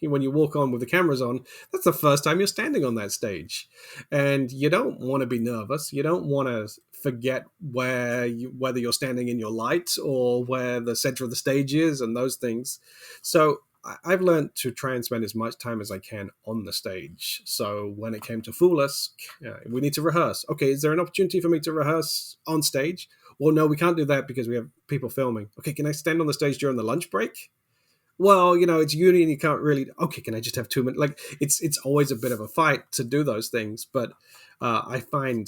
When you walk on with the cameras on, that's the first time you're standing on that stage, and you don't want to be nervous. You don't want to forget whether you're standing in your light or where the center of the stage is and those things. So I've learned to try and spend as much time as I can on the stage. So when it came to Fool Us, we need to rehearse. Okay, is there an opportunity for me to rehearse on stage? Well, no, we can't do that because we have people filming. Okay, can I stand on the stage during the lunch break? Well, it's uni and you can't really. Okay, can I just have 2 minutes? Like, it's always a bit of a fight to do those things, but I find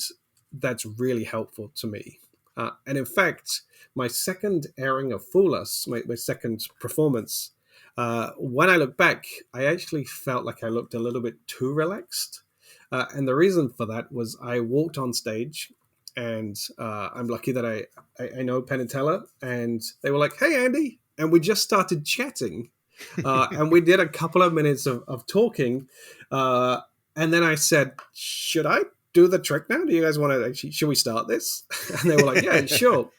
that's really helpful to me. And in fact, my second airing of Fool Us, my second performance, when I look back, I actually felt like I looked a little bit too relaxed. And the reason for that was I walked on stage, and I'm lucky that I know Penn and Teller, and they were like, "Hey, Andy." And we just started chatting. And we did a couple of minutes of talking. And then I said, should I do the trick now? Do you guys want to actually, should we start this? And they were like, yeah, sure.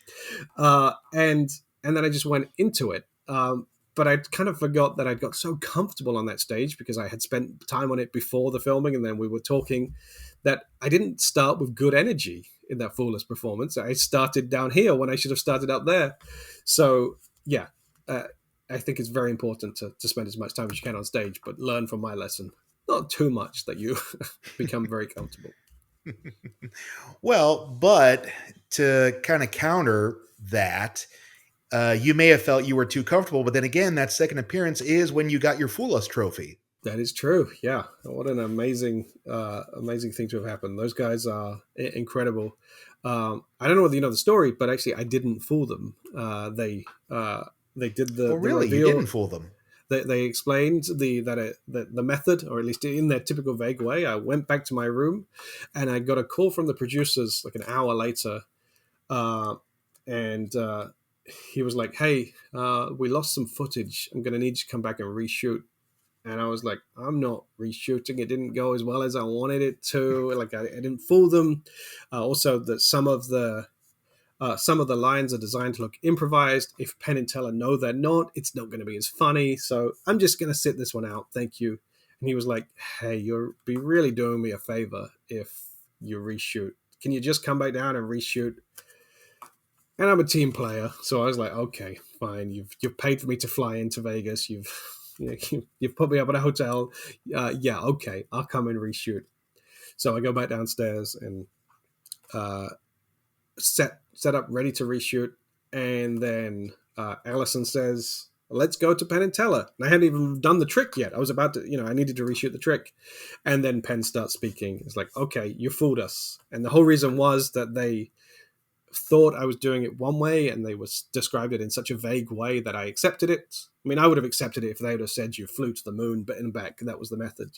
And then I just went into it. But I kind of forgot that I'd got so comfortable on that stage because I had spent time on it before the filming, and then we were talking, that I didn't start with good energy in that Fool Us performance. I started down here when I should have started up there. So, yeah, I think it's very important to spend as much time as you can on stage, but learn from my lesson. Not too much that you become very comfortable. Well, but to kind of counter that, you may have felt you were too comfortable, but then again, that second appearance is when you got your Fool Us trophy. That is true. Yeah. What an amazing thing to have happened. Those guys are incredible. I don't know whether you know the story, but actually I didn't fool them. They did the really? reveal. You didn't fool them. They explained the method, or at least in their typical vague way. I went back to my room, and I got a call from the producers like an hour later, and he was like, "Hey, we lost some footage. I'm going to need you to come back and reshoot." And I was like, I'm not reshooting. It didn't go as well as I wanted it to. Like I didn't fool them. Also, that some of the lines are designed to look improvised. If Penn and Teller know they're not, it's not going to be as funny. So I'm just going to sit this one out. Thank you. And he was like, hey, you'll be really doing me a favor if you reshoot. Can you just come back down and reshoot? And I'm a team player, so I was like, okay, fine. You've paid for me to fly into Vegas. You've put me up at a hotel. Yeah, okay, I'll come and reshoot. So I go back downstairs and set up, ready to reshoot. And then Allison says, let's go to Penn and Teller. And I hadn't even done the trick yet. I was about to, I needed to reshoot the trick. And then Penn starts speaking. It's like, okay, you fooled us. And the whole reason was that they thought I was doing it one way and they described it in such a vague way that I accepted it. I mean, I would have accepted it if they would have said you flew to the moon but and back. That was the method.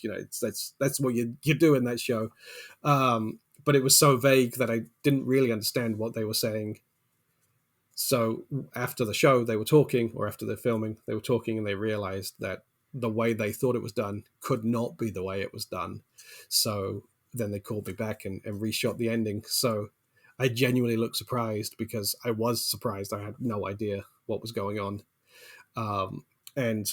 That's what you do in that show. But it was so vague that I didn't really understand what they were saying. So after the show, they were talking, or after the filming, they were talking, and they realized that the way they thought it was done could not be the way it was done. So then they called me back and reshot the ending. So I genuinely looked surprised because I was surprised. I had no idea what was going on. And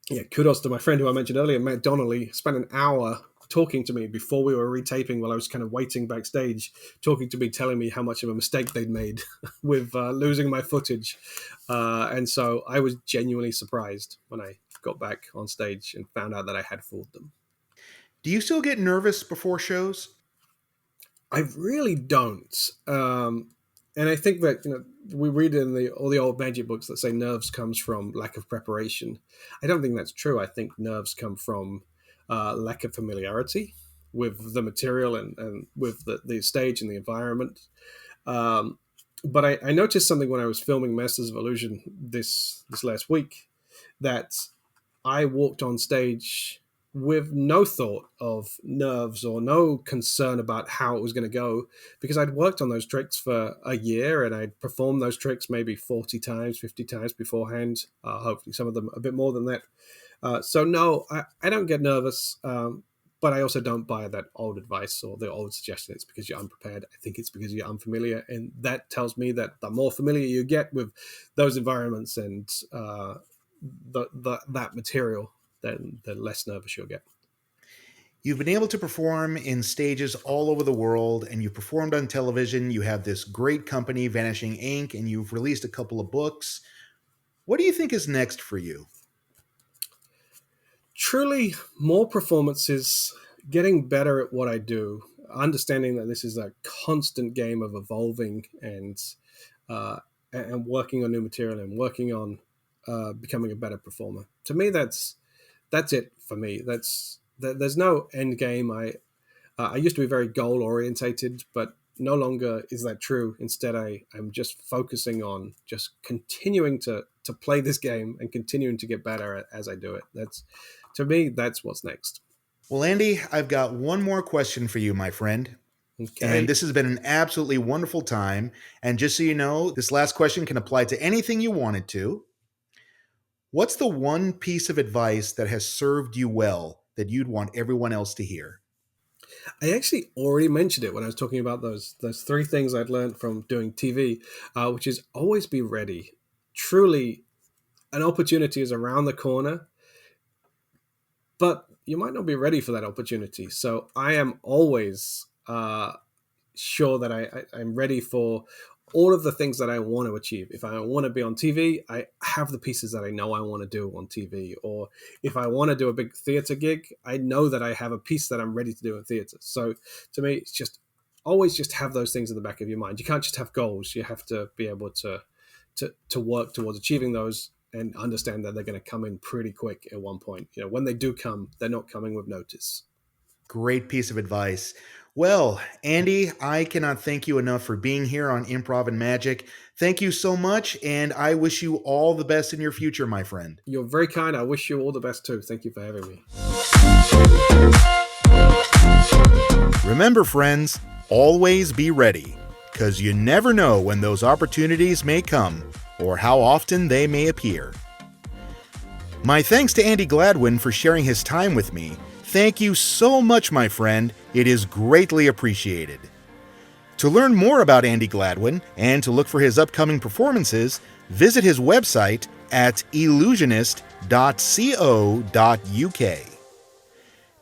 yeah, kudos to my friend who I mentioned earlier, Matt Donnelly, spent an hour talking to me before we were retaping while I was kind of waiting backstage, talking to me, telling me how much of a mistake they'd made with losing my footage. And so I was genuinely surprised when I got back on stage and found out that I had fooled them. Do you still get nervous before shows? I really don't. And I think that, we read in all the old magic books that say nerves comes from lack of preparation. I don't think that's true. I think nerves come from lack of familiarity with the material and with the stage and the environment. But I noticed something when I was filming Masters of Illusion this last week, that I walked on stage with no thought of nerves or no concern about how it was going to go, because I'd worked on those tricks for a year and I'd performed those tricks maybe 40 times, 50 times beforehand, hopefully some of them a bit more than that. So no, I don't get nervous, but I also don't buy that old advice or the old suggestion it's because you're unprepared. I think it's because you're unfamiliar, and that tells me that the more familiar you get with those environments and that material, then the less nervous you'll get. You've been able to perform in stages all over the world, and you've performed on television. You have this great company, Vanishing Inc., and you've released a couple of books. What do you think is next for you? Truly, more performances, getting better at what I do, understanding that this is a constant game of evolving and working on new material and working on becoming a better performer. To me, that's it for me. There's no end game. I used to be very goal orientated, but no longer is that true. Instead, I'm just focusing on just continuing to play this game and continuing to get better as I do it. To me, that's what's next. Well, Andy, I've got one more question for you, my friend. Okay. And this has been an absolutely wonderful time. And just so you know, this last question can apply to anything you want it to. What's the one piece of advice that has served you well that you'd want everyone else to hear? I actually already mentioned it when I was talking about those three things I'd learned from doing TV, which is always be ready. Truly, an opportunity is around the corner, but you might not be ready for that opportunity. So I am always sure that I'm ready for all of the things that I want to achieve. If I want to be on TV, I have the pieces that I know I want to do on TV. Or if I want to do a big theater gig, I know that I have a piece that I'm ready to do in theater. So to me, it's just always just have those things in the back of your mind. You can't just have goals. You have to be able to work towards achieving those and understand that they're going to come in pretty quick at one point. When they do come, they're not coming with notice. Great piece of advice. Well, Andy, I cannot thank you enough for being here on Improv and Magic. Thank you so much, and I wish you all the best in your future, my friend. You're very kind. I wish you all the best too. Thank you for having me. Remember, friends, always be ready, because you never know when those opportunities may come or how often they may appear. My thanks to Andi Gladwin for sharing his time with me. Thank you so much, my friend. It is greatly appreciated. To learn more about Andi Gladwin and to look for his upcoming performances, visit his website at illusionist.co.uk.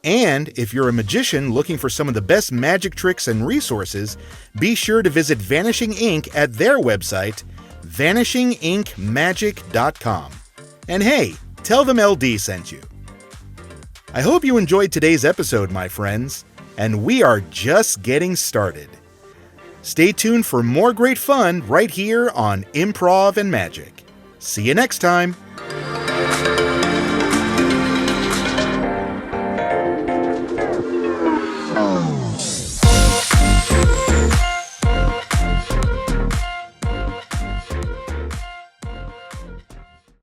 And if you're a magician looking for some of the best magic tricks and resources, be sure to visit Vanishing Inc. at their website, vanishingincmagic.com. And hey, tell them LD sent you. I hope you enjoyed today's episode, my friends, and we are just getting started. Stay tuned for more great fun right here on Improv and Magic. See you next time.